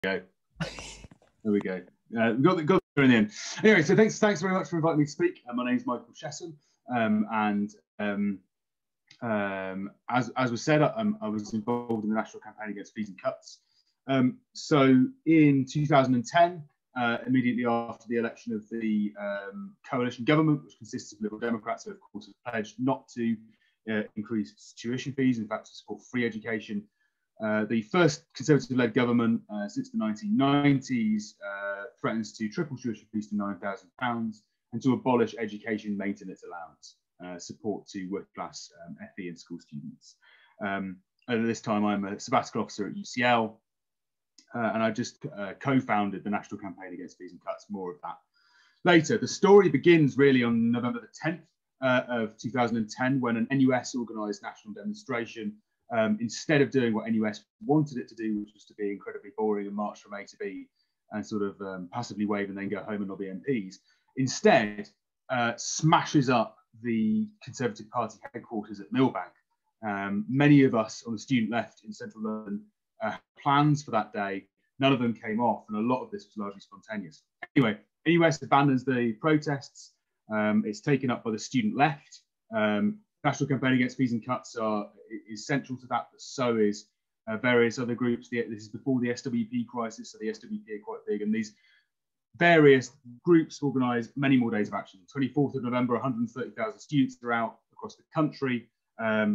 go. There we go. Got there in the end. Anyway, so thanks very much for inviting me to speak. My name is Michael Chessum, as was said, I was involved in the national campaign against fees and cuts. So in 2010, immediately after the election of the coalition government, which consists of Liberal Democrats, who of course have pledged not to increase tuition fees, in fact to support free education. The first Conservative-led government since the 1990s threatens to triple tuition fees to £9,000 and to abolish education maintenance allowance, support to working-class FE and school students. At this time, I'm a sabbatical officer at UCL, and I just co-founded the National Campaign Against Fees and Cuts. More of that later. The story begins really on November the 10th of 2010, when an NUS organised national demonstration. Instead of doing what NUS wanted it to do, which was to be incredibly boring and march from A to B and sort of passively wave and then go home and lobby MPs, instead smashes up the Conservative Party headquarters at Millbank. Many of us on the student left in central London had plans for that day. None of them came off, and a lot of this was largely spontaneous. Anyway, NUS abandons the protests. It's taken up by the student left. National Campaign Against Fees and Cuts is central to that, but so is various other groups. This is before the SWP crisis, so the SWP are quite big, and these various groups organise many more days of action. 24th of November, 130,000 students are out across the country,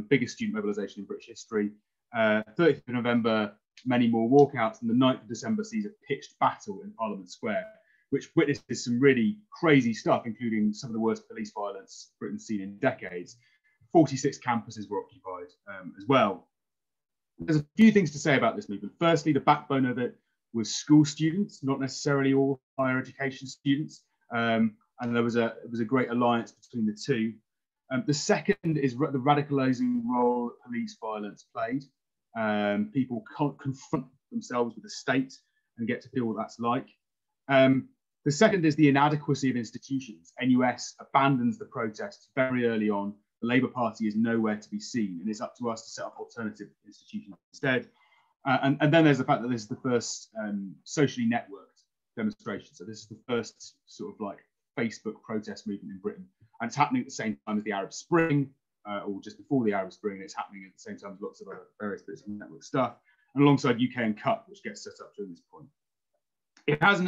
biggest student mobilisation in British history. 30th of November, many more walkouts, and the 9th of December sees a pitched battle in Parliament Square, which witnesses some really crazy stuff, including some of the worst police violence Britain's seen in decades. 46 campuses were occupied as well. There's a few things to say about this movement. Firstly, the backbone of it was school students, not necessarily all higher education students, and there was a great alliance between the two. The second is the radicalising role that police violence played. People can't confront themselves with the state and get to feel what that's like. The second is the inadequacy of institutions. NUS abandons the protests very early on. The Labour Party is nowhere to be seen, and it's up to us to set up alternative institutions instead. And then there's the fact that this is the first socially networked demonstration. So this is the first sort of like Facebook protest movement in Britain. And it's happening at the same time as the Arab Spring, or just before the Arab Spring. And it's happening at the same time as lots of other various bits of network stuff, and alongside UK and CUT, which gets set up during this point. It has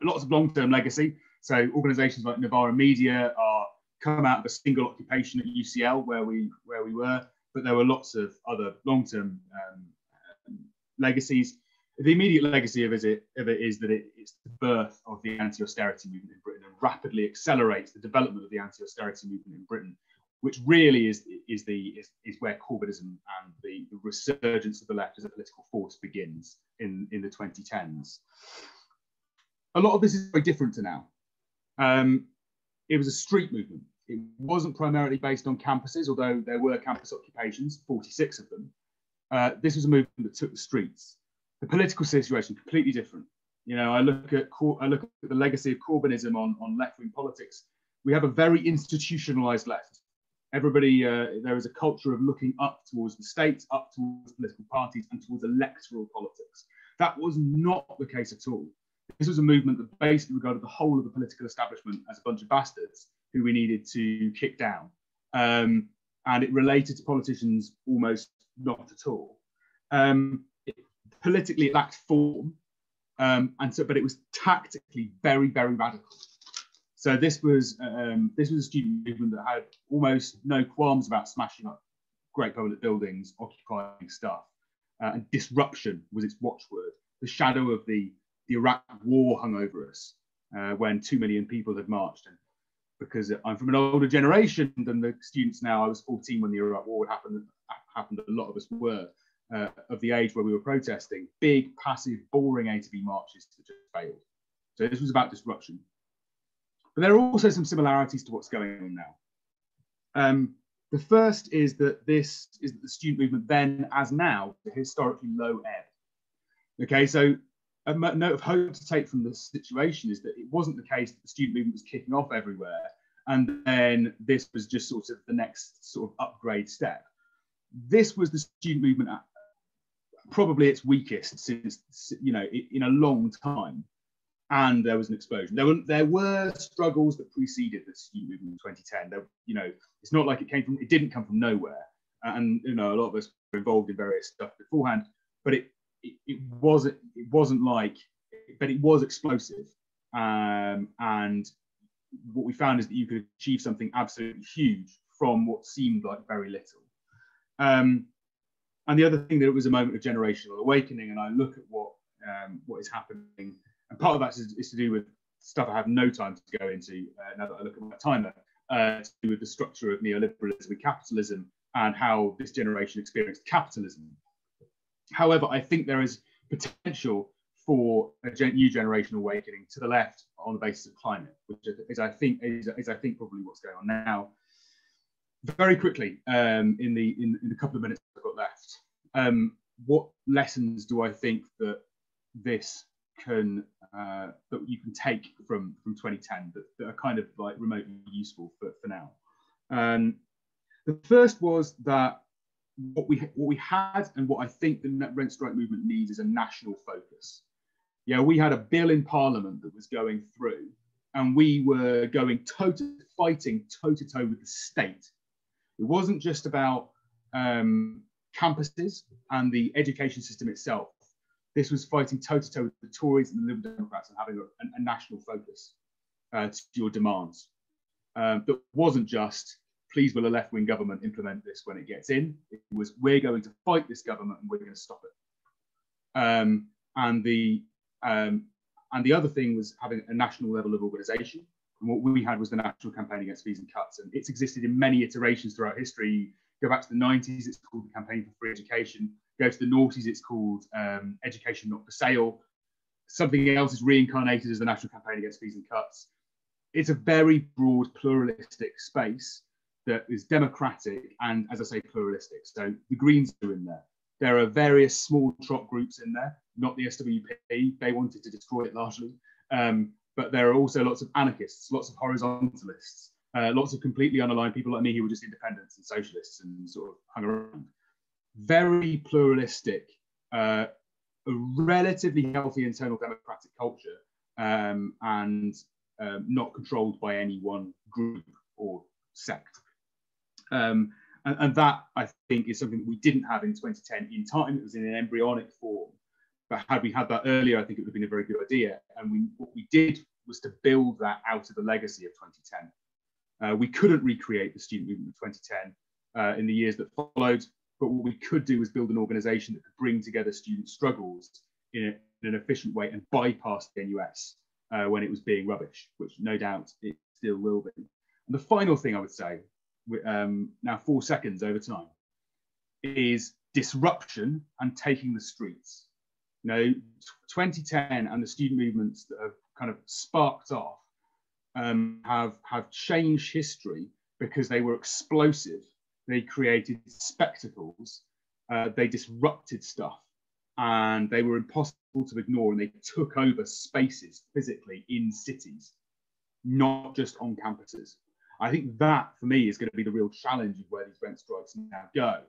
lots of long-term legacy. So organisations like Novara Media are come out of a single occupation at UCL where we were, but there were lots of other long-term legacies. The immediate legacy of it is that it's the birth of the anti-austerity movement in Britain and rapidly accelerates the development of the anti-austerity movement in Britain, which really is where Corbynism and the resurgence of the left as a political force begins in the 2010s. A lot of this is very different to now. It was a street movement. It wasn't primarily based on campuses, although there were campus occupations, 46 of them. This was a movement that took the streets. The political situation completely different. You know, I look at the legacy of Corbynism on left-wing politics. We have a very institutionalized left. Everybody, there is a culture of looking up towards the state, up towards political parties, and towards electoral politics. That was not the case at all. This was a movement that basically regarded the whole of the political establishment as a bunch of bastards who we needed to kick down. And it related to politicians almost not at all. Politically, it lacked form, but it was tactically very, very radical. So this was a student movement that had almost no qualms about smashing up great public buildings, occupying stuff, and disruption was its watchword. The shadow of the Iraq war hung over us when 2 million people had marched. And because I'm from an older generation than the students now, I was 14 when the Iraq war happened. A lot of us were of the age where we were protesting. Big, passive, boring A to B marches that just failed. So this was about disruption. But there are also some similarities to what's going on now. The first is that the student movement then, as now, a historically low ebb. Okay, so a note of hope to take from this situation is that it wasn't the case that the student movement was kicking off everywhere, and then this was just sort of the next sort of upgrade step. This was the student movement probably its weakest since, you know, in a long time. And there was an explosion. There were struggles that preceded the student movement in 2010. There, you know, it's not like it didn't come from nowhere. And, you know, a lot of us were involved in various stuff beforehand, but it wasn't like, but it was explosive. And what we found is that you could achieve something absolutely huge from what seemed like very little. And the other thing, that it was a moment of generational awakening. And I look at what is happening, and part of that is to do with stuff I have no time to go into now that I look at my timer, to do with the structure of neoliberalism and capitalism and how this generation experienced capitalism. However, I think there is potential for a new generational awakening to the left on the basis of climate, which is I think probably what's going on now. Very quickly, in the couple of minutes I've got left, what lessons do I think that this can that you can take from 2010 that are kind of like remotely useful for now? The first was that what we had, and what I think the rent strike movement needs, is a national focus. Yeah, we had a bill in Parliament that was going through, and we were fighting toe to toe with the state. It wasn't just about campuses and the education system itself. This was fighting toe to toe with the Tories and the Liberal Democrats and having a national focus to your demands. That wasn't just, please will a left-wing government implement this when it gets in. It was, we're going to fight this government and we're going to stop it. And the other thing was having a national level of organisation. And what we had was the National Campaign Against Fees and Cuts. And it's existed in many iterations throughout history. Go back to the 90s, it's called the Campaign for Free Education. Go to the noughties, it's called Education Not for Sale. Something else is reincarnated as the National Campaign Against Fees and Cuts. It's a very broad, pluralistic space that is democratic and, as I say, pluralistic. So the Greens are in there. There are various small trot groups in there, not the SWP. They wanted to destroy it largely. But there are also lots of anarchists, lots of horizontalists, lots of completely unaligned people like me who were just independents and socialists and sort of hung around. Very pluralistic, a relatively healthy internal democratic culture, and not controlled by any one group or sect. And that, I think, is something that we didn't have in 2010 in time. It was in an embryonic form. But had we had that earlier, I think it would have been a very good idea. And what we did was to build that out of the legacy of 2010. We couldn't recreate the student movement of 2010 in the years that followed. But what we could do was build an organisation that could bring together student struggles in an efficient way and bypass the NUS when it was being rubbish, which no doubt it still will be. And the final thing I would say, now 4 seconds over time, is disruption and taking the streets. You know, 2010 and the student movements that have kind of sparked off have changed history because they were explosive. They created spectacles, they disrupted stuff, and they were impossible to ignore, and they took over spaces physically in cities, not just on campuses. I think that, for me, is going to be the real challenge of where these rent strikes now go.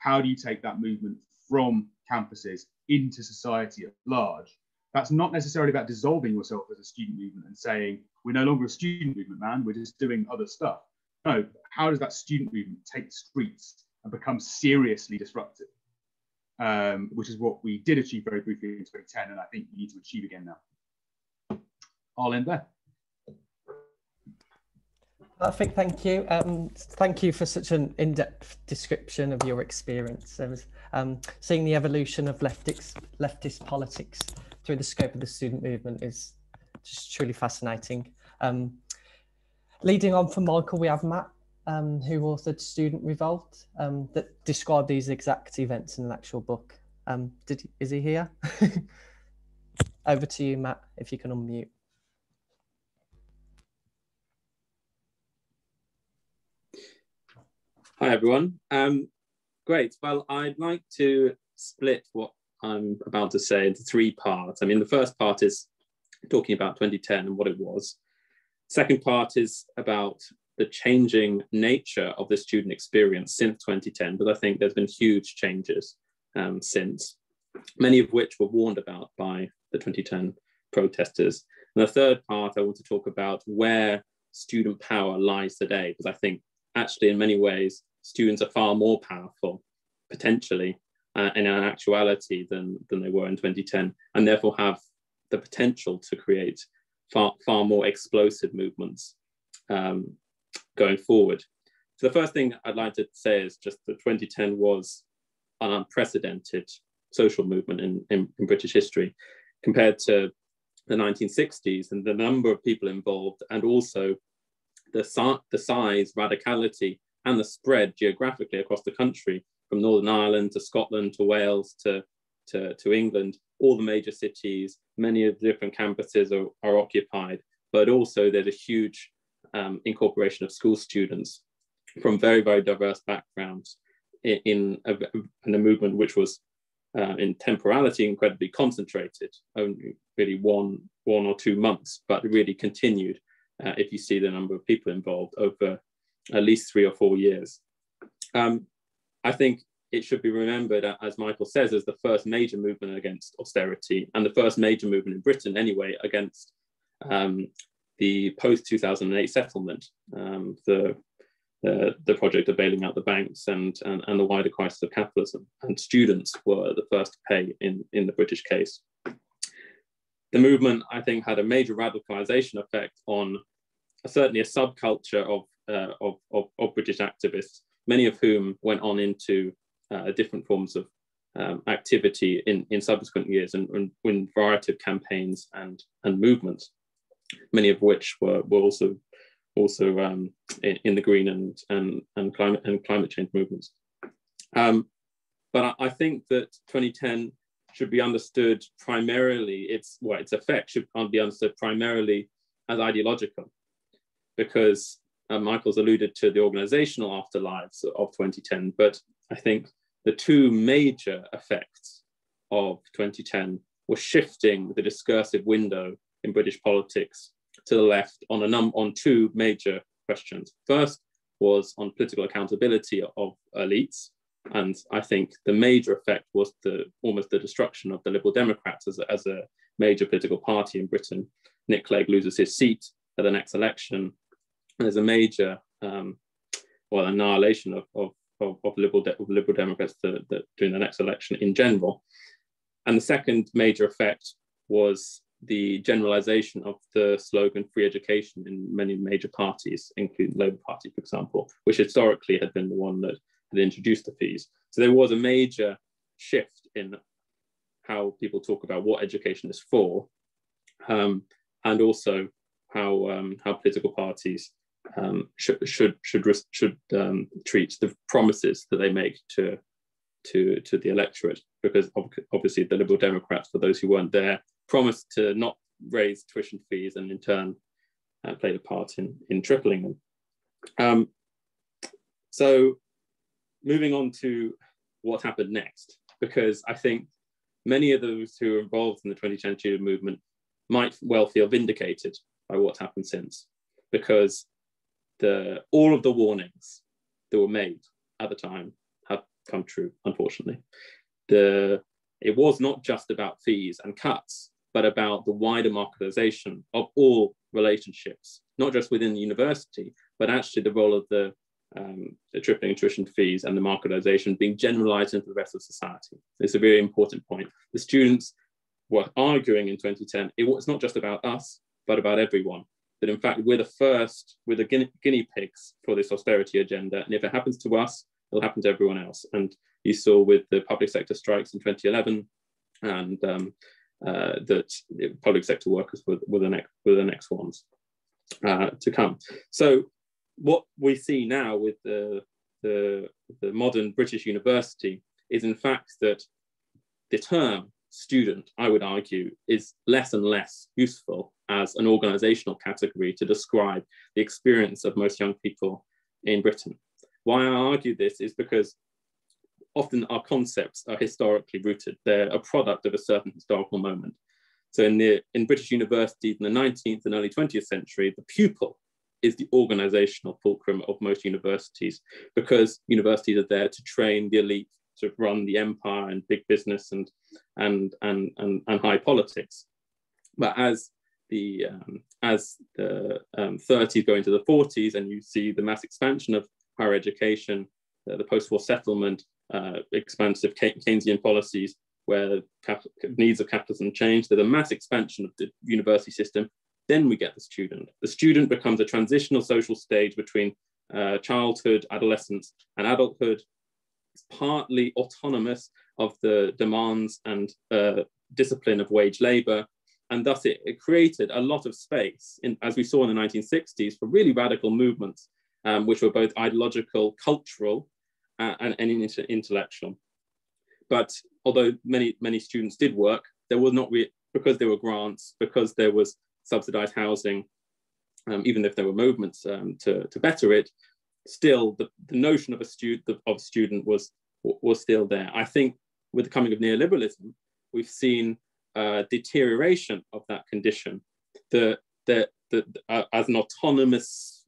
How do you take that movement from campuses into society at large? That's not necessarily about dissolving yourself as a student movement and saying, we're no longer a student movement, man, we're just doing other stuff. No, how does that student movement take the streets and become seriously disruptive? Which is what we did achieve very briefly in 2010, and I think we need to achieve again now. I'll end there. Perfect, thank you. Thank you for such an in-depth description of your experience. Seeing the evolution of leftist politics through the scope of the student movement is just truly fascinating. Leading on from Michael, we have Matt, who authored Student Revolt, that described these exact events in an actual book. Is he here? Over to you, Matt, if you can unmute. Hi, everyone. Great. Well, I'd like to split what I'm about to say into 3 parts. I mean, the first part is talking about 2010 and what it was. Second part is about the changing nature of the student experience since 2010, but I think there's been huge changes since. many of which were warned about by the 2010 protesters. And the third part, I want to talk about where student power lies today, because I think actually in many ways, students are far more powerful, potentially, in actuality than they were in 2010, and therefore have the potential to create far more explosive movements going forward. So the first thing I'd like to say is just that 2010 was an unprecedented social movement in British history compared to the 1960s, and the number of people involved, and also the size, radicality, and the spread geographically across the country, from Northern Ireland to Scotland to Wales to England. All the major cities, many of the different campuses are occupied, but also there's a huge incorporation of school students from very, very diverse backgrounds in a movement which was in temporality incredibly concentrated, only really one or 2 months, but really continued if you see the number of people involved over at least 3 or 4 years. I think it should be remembered, as Michael says, as the first major movement against austerity, and the first major movement in Britain anyway against the post-2008 settlement, the project of bailing out the banks and the wider crisis of capitalism. And students were the first to pay in the British case. The movement, I think, had a major radicalization effect on certainly a subculture of British activists, many of whom went on into different forms of activity in subsequent years and in a variety of campaigns and movements, many of which were also in the green and climate change movements. But I think that 2010 should be understood primarily, its effect should be understood primarily as ideological, because Michael's alluded to the organizational afterlives of 2010, but I think the two major effects of 2010 were shifting the discursive window in British politics to the left on two major questions. First was on political accountability of elites, and I think the major effect was almost the destruction of the Liberal Democrats as a major political party in Britain. Nick Clegg loses his seat at the next election, and there's a major annihilation of Liberal Democrats during the next election in general. And the second major effect was the generalization of the slogan free education in many major parties, including the Labour Party, for example, which historically had been the one that had introduced the fees. So there was a major shift in how people talk about what education is for, and also how political parties should treat the promises that they make to the electorate, because obviously the Liberal Democrats, for those who weren't there, promised to not raise tuition fees and in turn played a part in tripling them. So moving on to what happened next, because I think many of those who were involved in the 2010 student movement might well feel vindicated by what's happened since, because all of the warnings that were made at the time have come true, unfortunately. It was not just about fees and cuts, but about the wider marketisation of all relationships, not just within the university, but actually the role of the tripling tuition fees and the marketisation being generalised into the rest of society. It's a very important point. The students were arguing in 2010, it's not just about us, but about everyone. That in fact, we're the guinea pigs for this austerity agenda. And if it happens to us, it'll happen to everyone else. And you saw with the public sector strikes in 2011, and that public sector workers were the next ones to come. So what we see now with the modern British university is in fact that the term student, I would argue, is less and less useful as an organisational category to describe the experience of most young people in Britain. Why I argue this is because often our concepts are historically rooted. They're a product of a certain historical moment. So in British universities in the 19th and early 20th century, the pupil is the organisational fulcrum of most universities, because universities are there to train the elite sort of run the empire and big business and high politics. But as the 30s go into the 40s, and you see the mass expansion of higher education, the post-war settlement, expansive Keynesian policies, where needs of capitalism change, there's a mass expansion of the university system. Then we get the student. The student becomes a transitional social stage between childhood, adolescence, and adulthood. It's partly autonomous of the demands and discipline of wage labor. And thus it created a lot of space, as we saw in the 1960s, for really radical movements, which were both ideological, cultural, and intellectual. But although many students did work, there was not because there were grants, because there was subsidized housing, even if there were movements to better it, still the notion of a student was still there. I think with the coming of neoliberalism, we've seen deterioration of that condition, as an autonomous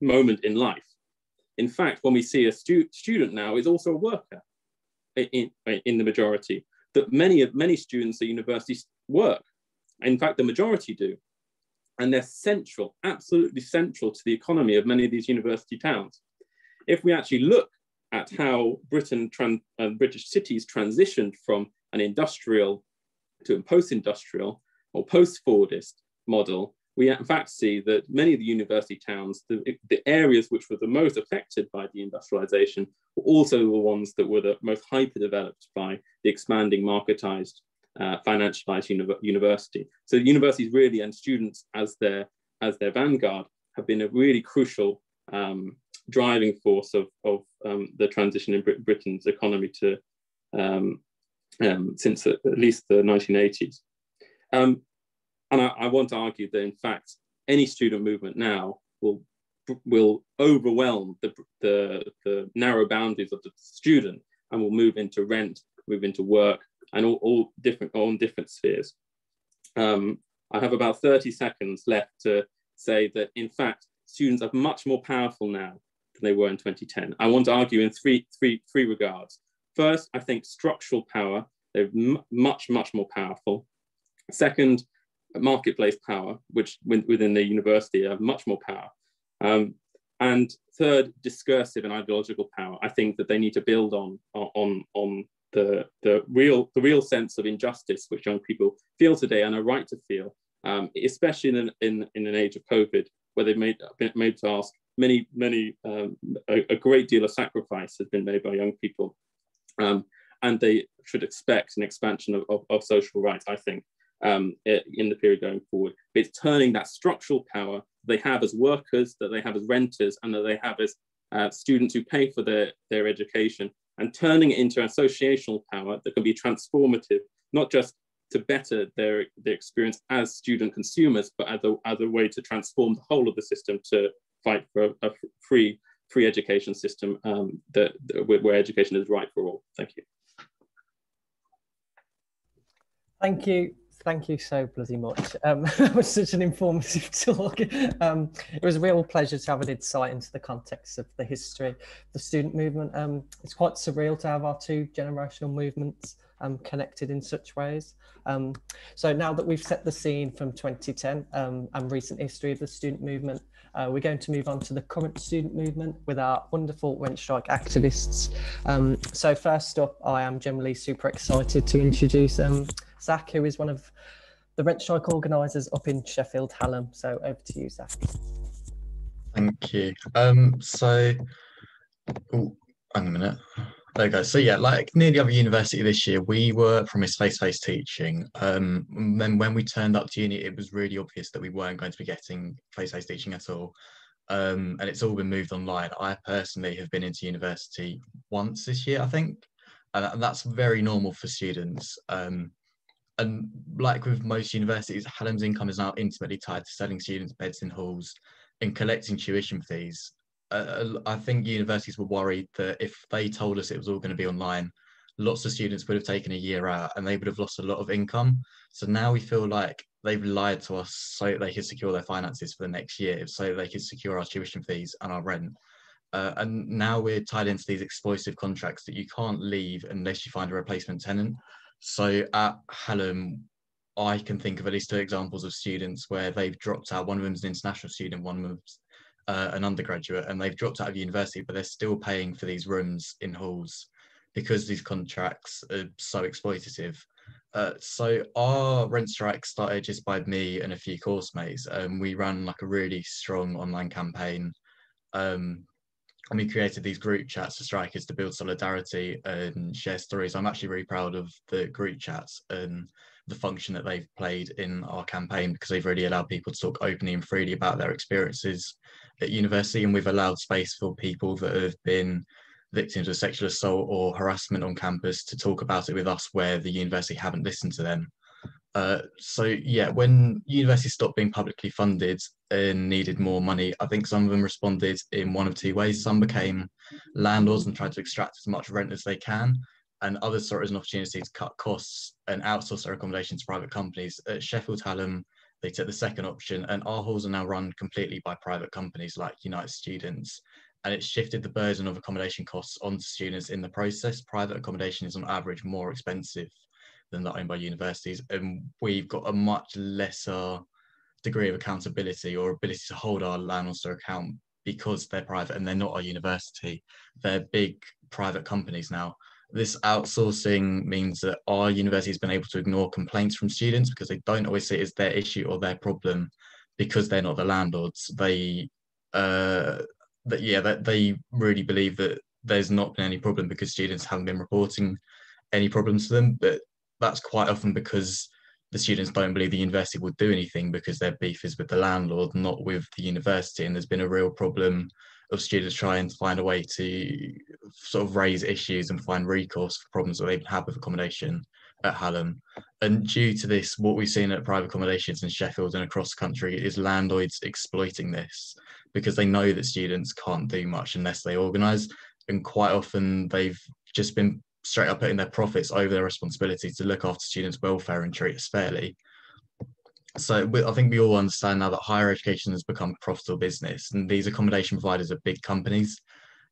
moment in life. In fact, when we see a student now is also a worker in the majority, that many students at universities work. In fact, the majority do. And they're central, absolutely central to the economy of many of these university towns. If we actually look at how British cities transitioned from an industrial to a post-industrial or post-Fordist model, we in fact see that many of the university towns, the areas which were the most affected by deindustrialization, were also the ones that were the most hyper-developed by the expanding marketized, financialized university. So the universities really, and students as their vanguard, have been a really crucial driving force of the transition in Britain's economy to since at least the 1980s. And I want to argue that, in fact, any student movement now will overwhelm the narrow boundaries of the student, and will move into rent, move into work, and all different spheres. I have about 30 seconds left to say that, in fact, students are much more powerful now than they were in 2010. I want to argue in three regards. First, I think structural power, they're much more powerful. Second, marketplace power, which within the university have much more power. And third, discursive and ideological power. I think that they need to build on the real sense of injustice which young people feel today and are right to feel, especially in an age of COVID, where they've been made to ask a great deal of sacrifice has been made by young people, and they should expect an expansion of social rights, I think, in the period going forward. It's turning that structural power they have as workers, that they have as renters, and that they have as students who pay for their education, and turning it into an associational power that can be transformative, not just to better their experience as student consumers, but as a way to transform the whole of the system, to fight for a free education system where education is right for all. Thank you. Thank you so bloody much. It was such an informative talk. It was a real pleasure to have an insight into the context of the history of the student movement. It's quite surreal to have our two generational movements connected in such ways. So now that we've set the scene from 2010 and recent history of the student movement, we're going to move on to the current student movement with our wonderful rent strike activists. So first up, I am generally super excited to introduce Zac, who is one of the rent strike organisers up in Sheffield Hallam. So over to you, Zac. Thank you. Hang on a minute. There we go. So yeah, like nearly every university this year, we were promised face-to-face teaching. Then when we turned up to uni, it was really obvious that we weren't going to be getting face-to-face teaching at all. And it's all been moved online. I personally have been into university once this year, I think, and that's very normal for students. And like with most universities, Hallam's income is now intimately tied to selling students beds in halls and collecting tuition fees. I think universities were worried that if they told us it was all going to be online, lots of students would have taken a year out and they would have lost a lot of income. So now we feel like they've lied to us so they could secure their finances for the next year, so they could secure our tuition fees and our rent. And now we're tied into these exploitative contracts that you can't leave unless you find a replacement tenant. So at Hallam, I can think of at least 2 examples of students where they've dropped out. One of them's an international student, one of them's an undergraduate, and they've dropped out of university, but they're still paying for these rooms in halls because these contracts are so exploitative. So our rent strike started just by me and a few course mates. We ran like a really strong online campaign. And we created these group chats for strikers to build solidarity and share stories. I'm actually really proud of the group chats and the function that they've played in our campaign, because they've really allowed people to talk openly and freely about their experiences at university. And we've allowed space for people that have been victims of sexual assault or harassment on campus to talk about it with us where the university haven't listened to them. So yeah, when universities stopped being publicly funded and needed more money, I think some of them responded in one of 2 ways. Some became landlords and tried to extract as much rent as they can, and others saw it as an opportunity to cut costs and outsource their accommodation to private companies. At Sheffield Hallam, they took the second option, and our halls are now run completely by private companies like United Students, and it's shifted the burden of accommodation costs onto students in the process. Private accommodation is on average more expensive than that owned by universities, and we've got a much lesser degree of accountability or ability to hold our landlords to account because they're private and they're not our university. They're big private companies now. This outsourcing means that our university has been able to ignore complaints from students because they don't always see it as their issue or their problem because they're not the landlords. They really believe that there's not been any problem because students haven't been reporting any problems to them, but that's quite often because the students don't believe the university will do anything because their beef is with the landlord, not with the university. And there's been a real problem of students trying to find a way to sort of raise issues and find recourse for problems that they've had with accommodation at Hallam. And due to this, what we've seen at private accommodations in Sheffield and across the country is landlords exploiting this because they know that students can't do much unless they organise. And quite often they've just been straight up putting their profits over their responsibility to look after students' welfare and treat us fairly. So I think we all understand now that higher education has become a profitable business, and these accommodation providers are big companies.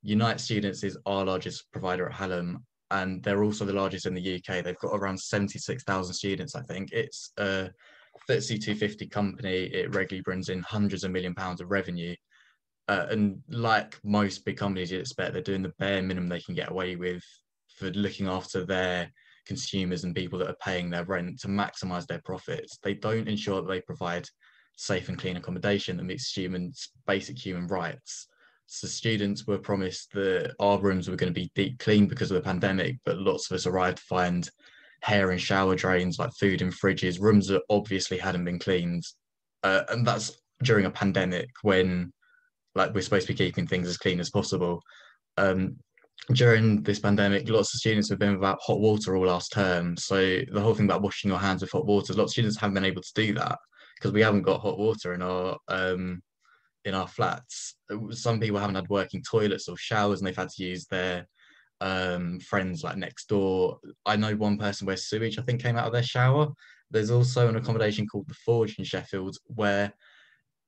United Students is our largest provider at Hallam, and they're also the largest in the UK. They've got around 76,000 students, I think. It's a FTSE 250 company. It regularly brings in hundreds of £1 million of revenue. And like most big companies you'd expect, they're doing the bare minimum they can get away with for looking after their consumers and people that are paying their rent to maximize their profits. They don't ensure that they provide safe and clean accommodation that meets students' basic human rights. So students were promised that our rooms were going to be deep clean because of the pandemic, but lots of us arrived to find hair and shower drains, like food in fridges, rooms that obviously hadn't been cleaned. And that's during a pandemic when like we're supposed to be keeping things as clean as possible. During this pandemic, lots of students have been without hot water all last term. So the whole thing about washing your hands with hot water, lots of students haven't been able to do that because we haven't got hot water in our flats. Some people haven't had working toilets or showers, and they've had to use their friends like next door. I know one person where sewage, I think, came out of their shower. There's also an accommodation called the Forge in Sheffield where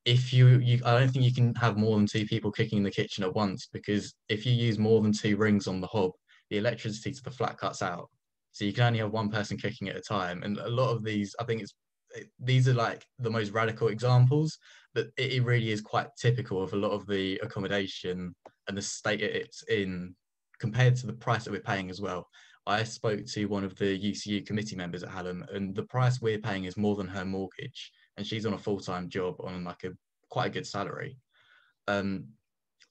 if you I don't think you can have more than 2 people cooking in the kitchen at once, because if you use more than 2 rings on the hob, the electricity to the flat cuts out. So you can only have one person cooking at a time. And a lot of these, I think these are like the most radical examples, but it really is quite typical of a lot of the accommodation and the state it's in compared to the price that we're paying as well. I spoke to one of the UCU committee members at Hallam, and the price we're paying is more than her mortgage, and she's on a full-time job on like quite a good salary.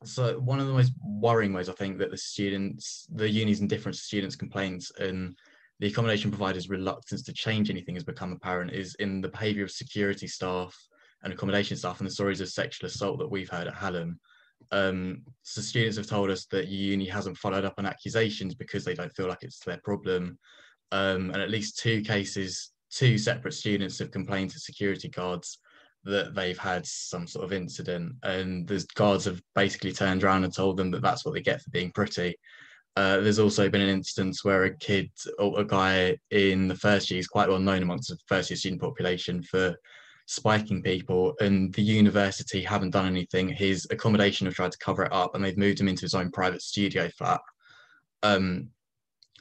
So one of the most worrying ways I think that the uni's indifference to students' complaints and the accommodation providers' reluctance to change anything has become apparent is in the behaviour of security staff and accommodation staff and the stories of sexual assault that we've heard at Hallam. So students have told us that uni hasn't followed up on accusations because they don't feel like it's their problem. And at least 2 separate students have complained to security guards that they've had some sort of incident, and the guards have basically turned around and told them that that's what they get for being pretty. There's also been an instance where a guy in the first year, he's quite well known amongst the first year student population for spiking people, and the university haven't done anything. His accommodation have tried to cover it up, and they've moved him into his own private studio flat.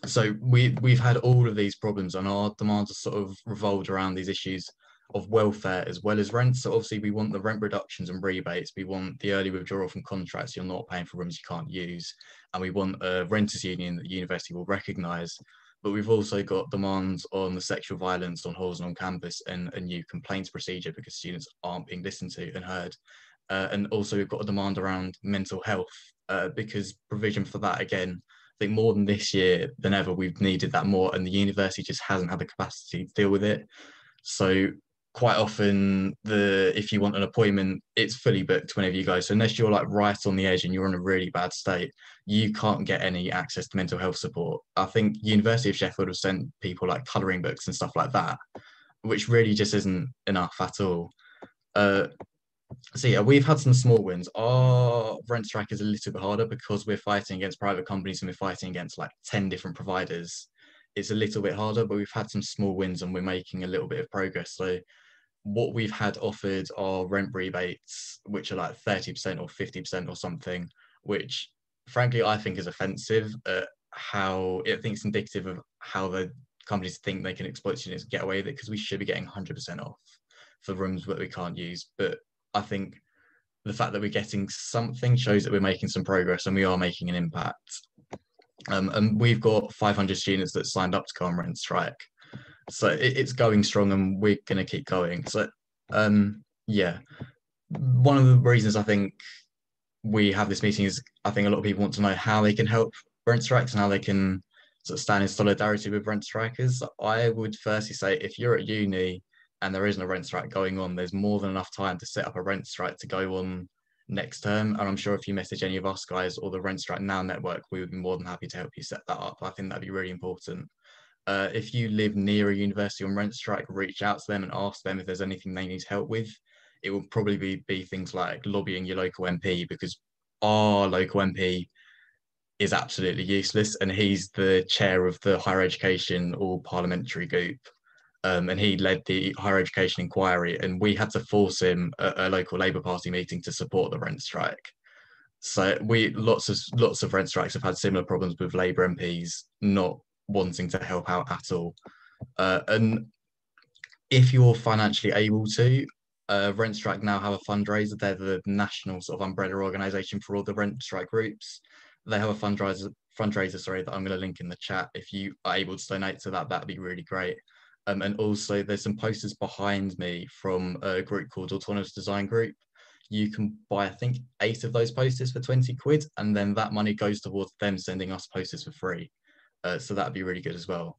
So we've had all of these problems, and our demands are sort of revolved around these issues of welfare as well as rent. So obviously we want the rent reductions and rebates, we want the early withdrawal from contracts, you're not paying for rooms you can't use, and we want a renters union that the university will recognise. But we've also got demands on the sexual violence on halls and on campus, and a new complaints procedure because students aren't being listened to and heard. And also we've got a demand around mental health, because provision for that, again, I think more than this year than ever, we've needed that more, and the university just hasn't had the capacity to deal with it. So quite often, if you want an appointment, it's fully booked whenever you go. So unless you're like right on the edge and you're in a really bad state, you can't get any access to mental health support. I think University of Sheffield have sent people like colouring books and stuff like that, which really just isn't enough at all. So yeah, we've had some small wins. Our rent strike is a little bit harder because we're fighting against private companies and we're fighting against like 10 different providers. It's a little bit harder, but we've had some small wins and we're making a little bit of progress. So what we've had offered are rent rebates, which are like 30% or 50% or something, which frankly I think is offensive. How I think it's indicative of how the companies think they can exploit students and get away with it, because we should be getting 100% off for rooms that we can't use. But I think the fact that we're getting something shows that we're making some progress and we are making an impact. And we've got 500 students that signed up to go on rent strike. So it's going strong and we're going to keep going. So yeah, one of the reasons I think we have this meeting is I think a lot of people want to know how they can help rent strikes and how they can sort of stand in solidarity with rent strikers. I would firstly say if you're at uni and there isn't a rent strike going on, there's more than enough time to set up a rent strike to go on next term. And I'm sure if you message any of us guys or the Rent Strike Now network, we would be more than happy to help you set that up. I think that'd be really important. If you live near a university on rent strike, reach out to them and ask them if there's anything they need help with. It will probably be things like lobbying your local MP, because our local MP is absolutely useless and he's the chair of the higher education all parliamentary group. And he led the higher education inquiry, and we had to force him at a local Labour Party meeting to support the rent strike. So lots of rent strikes have had similar problems with Labour MPs not wanting to help out at all. And if you're financially able to, Rent Strike Now have a fundraiser. They're the national sort of umbrella organisation for all the rent strike groups. They have a fundraiser, that I'm going to link in the chat. If you are able to donate to that, that'd be really great. And also there's some posters behind me from a group called Autonomous Design Group. You can buy, I think, 8 of those posters for 20 quid, and then that money goes towards them sending us posters for free. So that'd be really good as well.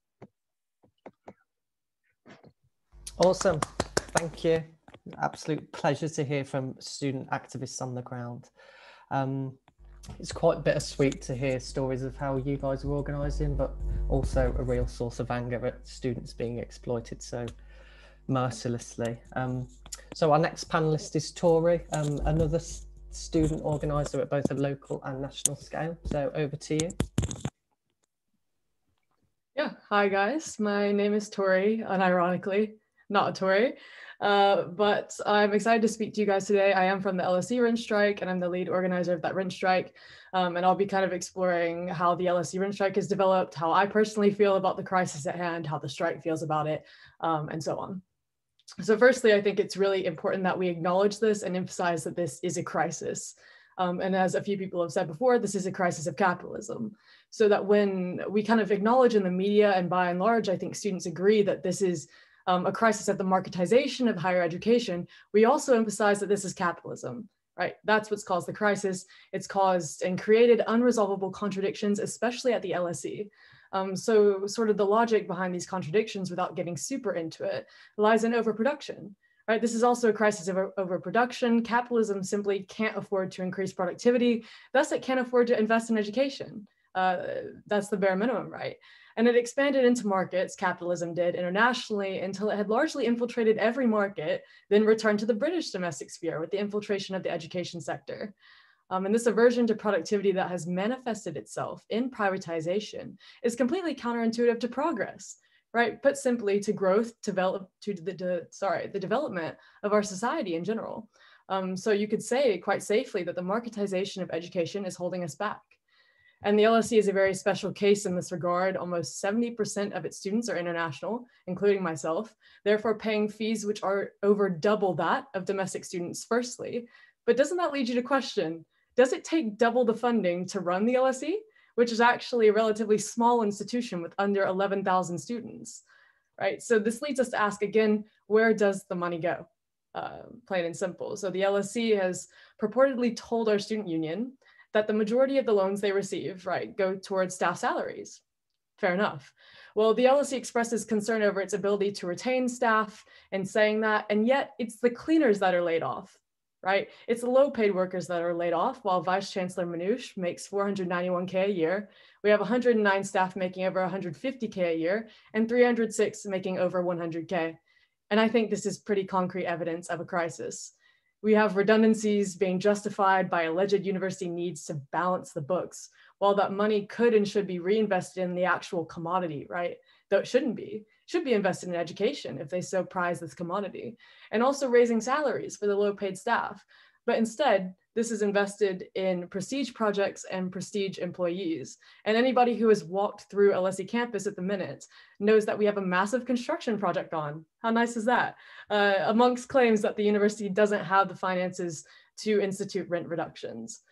Awesome, thank you. Absolute pleasure to hear from student activists on the ground. It's quite bittersweet to hear stories of how you guys are organising, but also a real source of anger at students being exploited so mercilessly. So our next panellist is Tori, another student organiser at both a local and national scale. So over to you. Yeah, hi guys, my name is Tori, unironically, not a Tory. But I'm excited to speak to you guys today. I am from the LSE Rent Strike and I'm the lead organizer of that rent strike. And I'll be kind of exploring how the LSE Rent Strike has developed, how I personally feel about the crisis at hand, how the strike feels about it, and so on. So firstly, I think it's really important that we acknowledge this and emphasize that this is a crisis. And as a few people have said before, this is a crisis of capitalism. So that when we kind of acknowledge in the media, and by and large, I think students agree that this is a crisis of the marketization of higher education, we also emphasize that this is capitalism, right? That's what's caused the crisis. It's caused and created unresolvable contradictions, especially at the LSE. So sort of the logic behind these contradictions, without getting super into it, lies in overproduction, right? This is also a crisis of overproduction. Capitalism simply can't afford to increase productivity. Thus, it can't afford to invest in education. That's the bare minimum, right? And it expanded into markets, capitalism did, internationally, until it had largely infiltrated every market, then returned to the British domestic sphere with the infiltration of the education sector. And this aversion to productivity that has manifested itself in privatization is completely counterintuitive to progress, right? Put simply, to growth, the development of our society in general. So you could say quite safely that the marketization of education is holding us back. And the LSE is a very special case in this regard. Almost 70% of its students are international, including myself, therefore paying fees which are over double that of domestic students firstly. But doesn't that lead you to question, does it take double the funding to run the LSE, which is actually a relatively small institution with under 11,000 students, right? So this leads us to ask again, where does the money go? Plain and simple. So the LSE has purportedly told our student union that the majority of the loans they receive, right, go towards staff salaries. Fair enough. Well, the LSE expresses concern over its ability to retain staff and saying that, and yet it's the cleaners that are laid off, right? It's the low paid workers that are laid off, while Vice Chancellor Manouche makes $491K a year. We have 109 staff making over 150K a year and 306 making over 100K. And I think this is pretty concrete evidence of a crisis. We have redundancies being justified by alleged university needs to balance the books, while that money could and should be reinvested in the actual commodity, right? Though it shouldn't be. It should be invested in education if they so prize this commodity, and also raising salaries for the low paid staff. But instead, this is invested in prestige projects and prestige employees. And anybody who has walked through LSE campus at the minute knows that we have a massive construction project on. How nice is that? Amongst claims that the university doesn't have the finances to institute rent reductions.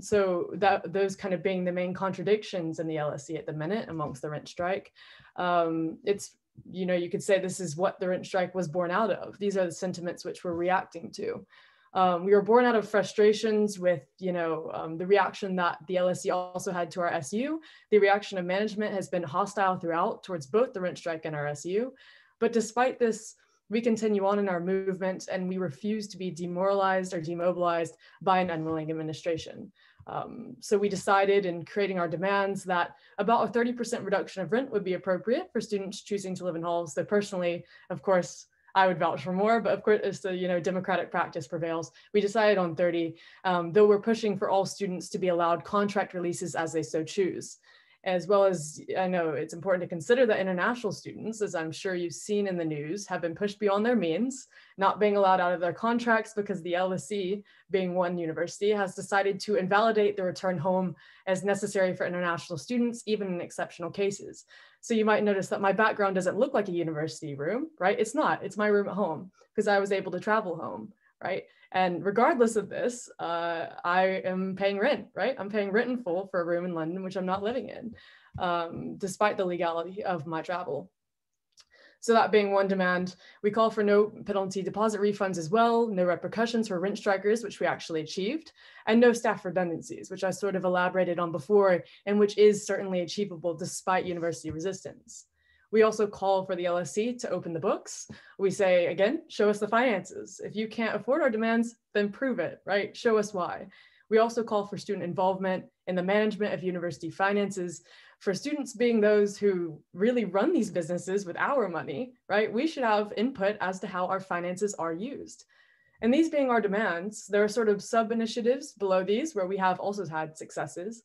So those kind of being the main contradictions in the LSE at the minute amongst the rent strike. It's, you know, you could say this is what the rent strike was born out of. These are the sentiments which we're reacting to. We were born out of frustrations with, you know, the reaction that the LSE also had to our SU. The reaction of management has been hostile throughout towards both the rent strike and our SU. But despite this, we continue on in our movement and we refuse to be demoralized or demobilized by an unwilling administration. So we decided in creating our demands that about a 30% reduction of rent would be appropriate for students choosing to live in halls. So personally, of course, I would vouch for more, but of course, as the democratic practice prevails, we decided on 30, though we're pushing for all students to be allowed contract releases as they so choose. As well as, I know it's important to consider that international students, as I'm sure you've seen in the news, have been pushed beyond their means, not being allowed out of their contracts because the LSE, being one university, has decided to invalidate the return home as necessary for international students, even in exceptional cases. So you might notice that my background doesn't look like a university room, right? It's not, it's my room at home because I was able to travel home, right? And regardless of this, I am paying rent, right? I'm paying rent in full for a room in London, which I'm not living in, despite the legality of my travel. So that being one demand, we call for no penalty deposit refunds as well, no repercussions for rent strikers, which we actually achieved, and no staff redundancies, which I sort of elaborated on before, and which is certainly achievable despite university resistance. We also call for the LSE to open the books. We say, again, show us the finances. If you can't afford our demands, then prove it, right? Show us why. We also call for student involvement in the management of university finances. For students being those who really run these businesses with our money, right? We should have input as to how our finances are used. And these being our demands, there are sort of sub-initiatives below these where we have also had successes.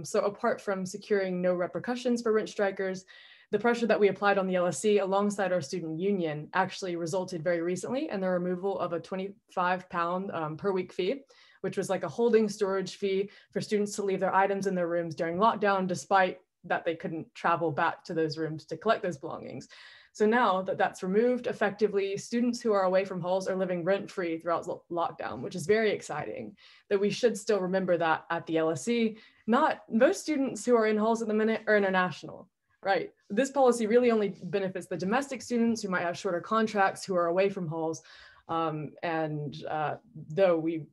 So apart from securing no repercussions for rent strikers, the pressure that we applied on the LSE alongside our student union actually resulted very recently in the removal of a £25 per week fee, which was like a holding storage fee for students to leave their items in their rooms during lockdown, despite that they couldn't travel back to those rooms to collect those belongings. So now that that's removed, effectively, students who are away from halls are living rent-free throughout lockdown, which is very exciting. That we should still remember that at the LSE, not most students who are in halls at the minute are international. Right. This policy really only benefits the domestic students who might have shorter contracts who are away from halls. Though we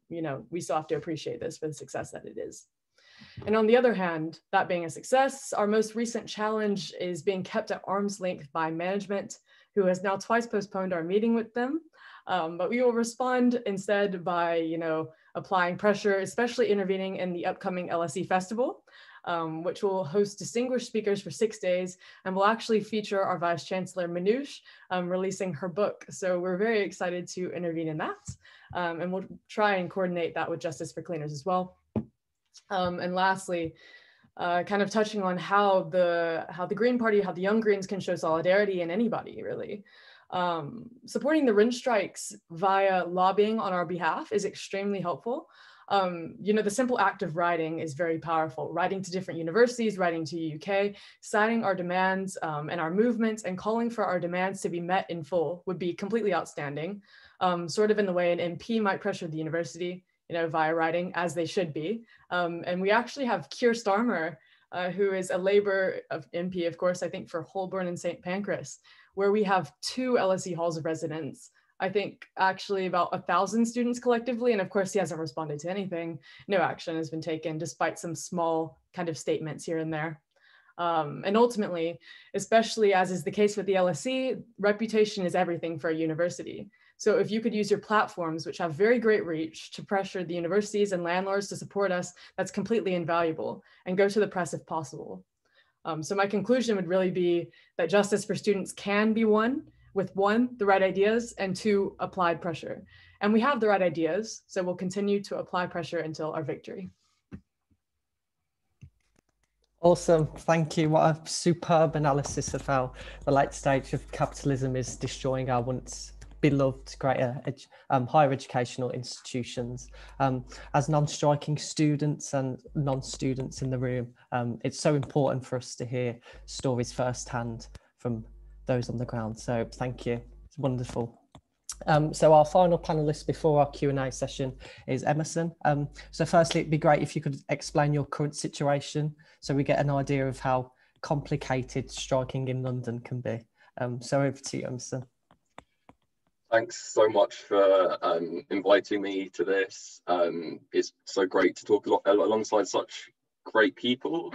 still have to appreciate this for the success that it is. And on the other hand, that being a success, our most recent challenge is being kept at arm's length by management, who has now twice postponed our meeting with them. But we will respond instead by, applying pressure, especially intervening in the upcoming LSE Festival, which will host distinguished speakers for 6 days and will actually feature our Vice Chancellor Manouche releasing her book. So we're very excited to intervene in that. And we'll try and coordinate that with Justice for Cleaners as well. And lastly, kind of touching on how the Green Party, how the Young Greens can show solidarity in anybody, really. Supporting the rent strikes via lobbying on our behalf is extremely helpful. You know, the simple act of writing is very powerful. Writing to different universities, writing to UK, citing our demands and our movements, and calling for our demands to be met in full would be completely outstanding. Sort of in the way an MP might pressure the university, you know, via writing, as they should be. And we actually have Keir Starmer, who is a Labour MP, of course, I think for Holborn and St. Pancras, where we have 2 LSE halls of residence. I think actually about 1,000 students collectively. And of course, he hasn't responded to anything. No action has been taken, despite some small kind of statements here and there. And ultimately, especially as is the case with the LSE, reputation is everything for a university. So if you could use your platforms, which have very great reach, to pressure the universities and landlords to support us, that's completely invaluable, and go to the press if possible. So my conclusion would really be that justice for students can be won with 1, the right ideas, and 2, applied pressure. And we have the right ideas, so we'll continue to apply pressure until our victory. Awesome, thank you. What a superb analysis of how the late stage of capitalism is destroying our once beloved greater higher educational institutions. As non-striking students and non-students in the room, it's so important for us to hear stories firsthand from those on the ground. So thank you, it's wonderful. So our final panelist before our Q&A session is Emerson. So firstly, it'd be great if you could explain your current situation so we get an idea of how complicated striking in London can be. So over to you, Emerson. Thanks so much for inviting me to this. It's so great to talk alongside such great people.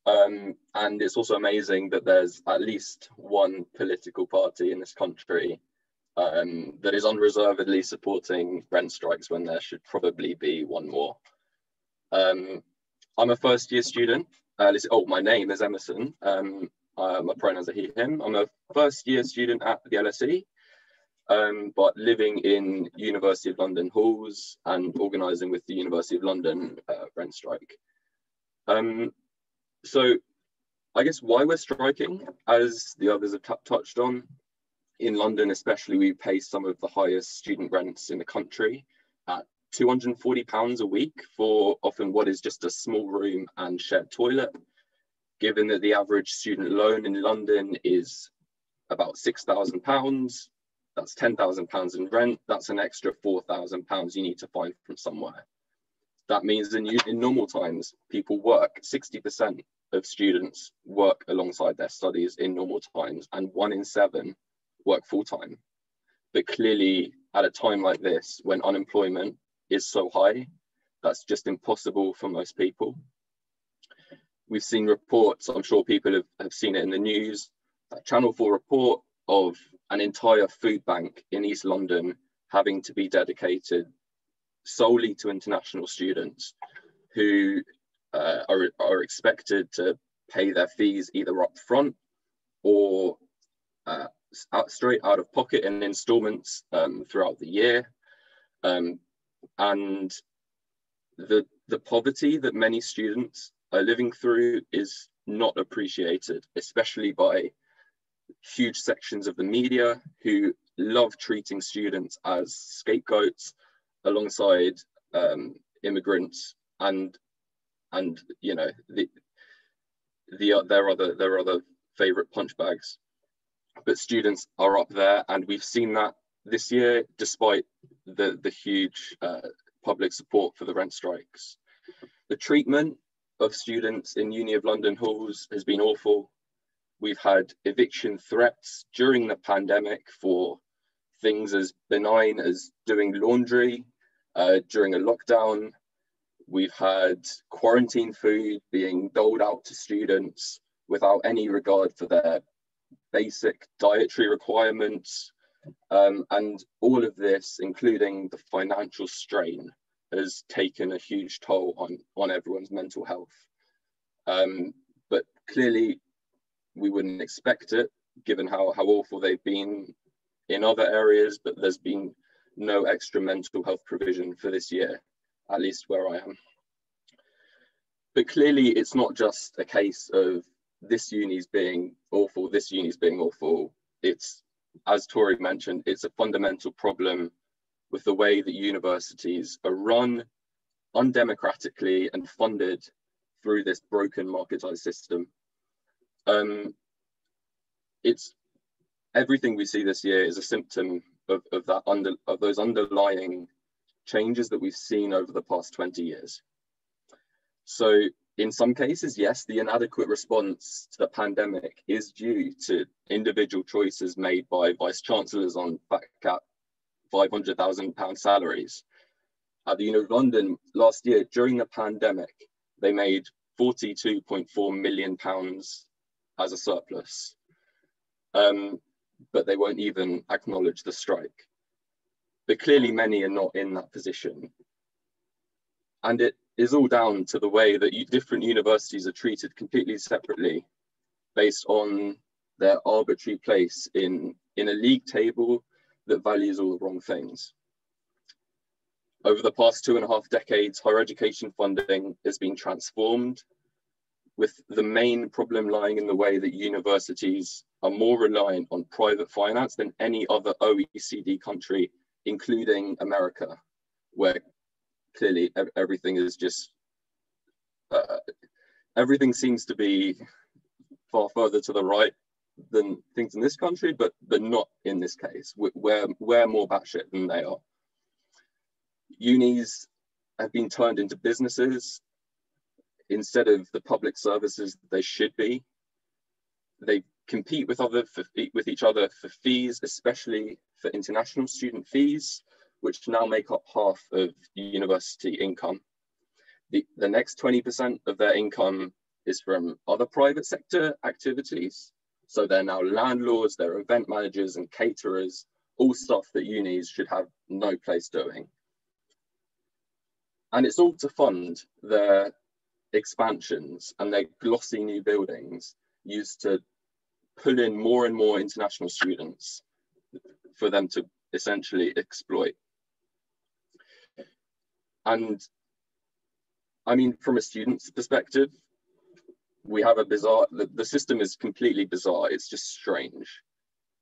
And it's also amazing that there's at least one political party in this country that is unreservedly supporting rent strikes when there should probably be one more. I'm a first-year student. My name is Emerson. My pronouns are he, him. I'm a first-year student at the LSE. But living in University of London halls and organising with the University of London rent strike. So I guess why we're striking, as the others have touched on, in London especially, we pay some of the highest student rents in the country at £240 a week for often what is just a small room and shared toilet, given that the average student loan in London is about £6,000. That's £10,000 in rent. That's an extra £4,000 you need to find from somewhere. That means in normal times, people work. 60% of students work alongside their studies in normal times, and 1 in 7 work full-time. But clearly, at a time like this, when unemployment is so high, that's just impossible for most people. We've seen reports, I'm sure people have seen it in the news, that Channel 4 report of an entire food bank in East London having to be dedicated solely to international students who are expected to pay their fees either up front or straight out of pocket in installments throughout the year. And the poverty that many students are living through is not appreciated, especially by huge sections of the media who love treating students as scapegoats alongside immigrants and you know their other favorite punch bags. But students are up there, and we've seen that this year despite the huge public support for the rent strikes. The treatment of students in Uni of London halls has been awful. We've had eviction threats during the pandemic for things as benign as doing laundry during a lockdown. We've had quarantine food being doled out to students without any regard for their basic dietary requirements. And all of this, including the financial strain, has taken a huge toll on everyone's mental health. But clearly, we wouldn't expect it, given how awful they've been in other areas, but there's been no extra mental health provision for this year, at least where I am. But clearly it's not just a case of this uni's being awful, this uni's being awful. It's, as Tori mentioned, it's a fundamental problem with the way that universities are run undemocratically and funded through this broken marketized system. It's everything we see this year is a symptom of those underlying changes that we've seen over the past 20 years. So in some cases, yes, the inadequate response to the pandemic is due to individual choices made by vice chancellors on fat cap £500,000 salaries. At the University of London last year, during the pandemic, they made £42.4 million as a surplus, but they won't even acknowledge the strike. But clearly many are not in that position. And it is all down to the way that different universities are treated completely separately based on their arbitrary place in a league table that values all the wrong things. Over the past 2.5 decades, higher education funding has been transformed, with the main problem lying in the way that universities are more reliant on private finance than any other OECD country, including America, where clearly everything is just, everything seems to be far further to the right than things in this country, but not in this case. We're more batshit than they are. Unis have been turned into businesses instead of the public services they should be. They compete with each other for fees, especially for international student fees, which now make up half of university income. The next 20% of their income is from other private sector activities. So they're now landlords, they're event managers and caterers, all stuff that unis should have no place doing. And it's all to fund their expansions and their glossy new buildings used to pull in more and more international students for them to essentially exploit. And I mean, from a student's perspective, we have a bizarre, the system is completely bizarre. It's just strange.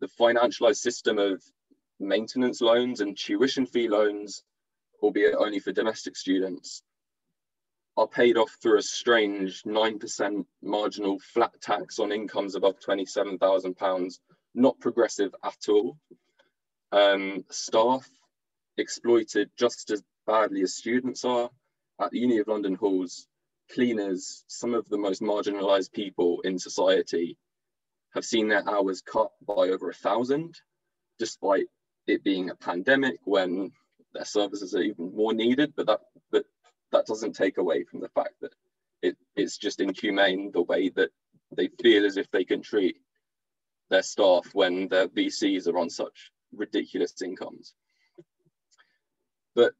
The financialized system of maintenance loans and tuition fee loans, albeit only for domestic students, are paid off through a strange 9% marginal flat tax on incomes above £27,000, not progressive at all. Staff exploited just as badly as students are. At the Uni of London halls, cleaners, some of the most marginalised people in society, have seen their hours cut by over 1,000, despite it being a pandemic when their services are even more needed. But that doesn't take away from the fact that it's just inhumane the way that they feel as if they can treat their staff when their VCs are on such ridiculous incomes. But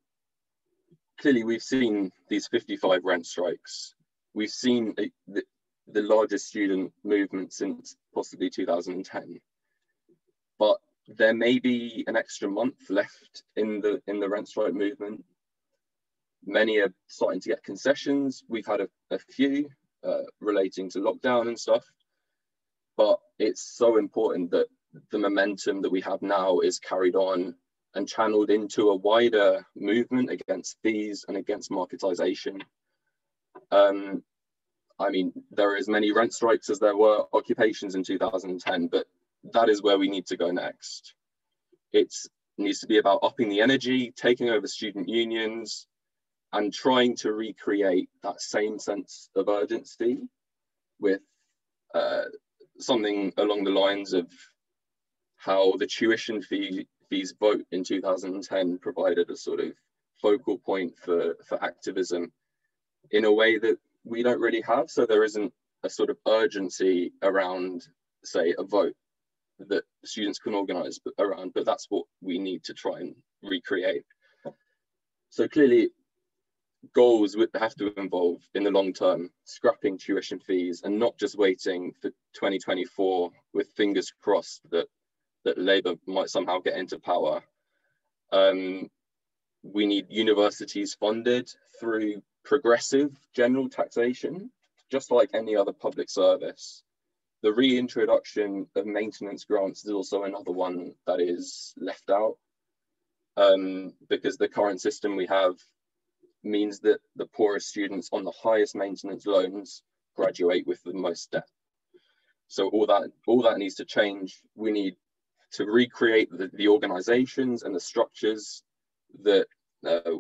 clearly we've seen these 55 rent strikes. We've seen the largest student movement since possibly 2010. But there may be an extra month left in the rent strike movement. Many are starting to get concessions. We've had a few relating to lockdown and stuff. But it's so important that the momentum that we have now is carried on and channeled into a wider movement against fees and against marketisation. I mean, there are as many rent strikes as there were occupations in 2010, but that is where we need to go next. It needs to be about upping the energy, taking over student unions, and trying to recreate that same sense of urgency with something along the lines of how the tuition fees vote in 2010 provided a sort of focal point for activism in a way that we don't really have. So there isn't a sort of urgency around, say, a vote that students can organise around, but that's what we need to try and recreate. So clearly, goals would have to involve, in the long term, scrapping tuition fees and not just waiting for 2024 with fingers crossed that Labour might somehow get into power. We need universities funded through progressive general taxation, just like any other public service. The reintroduction of maintenance grants is also another one that is left out, because the current system we have means that the poorest students on the highest maintenance loans graduate with the most debt. So all that needs to change. We need to recreate the organizations and the structures that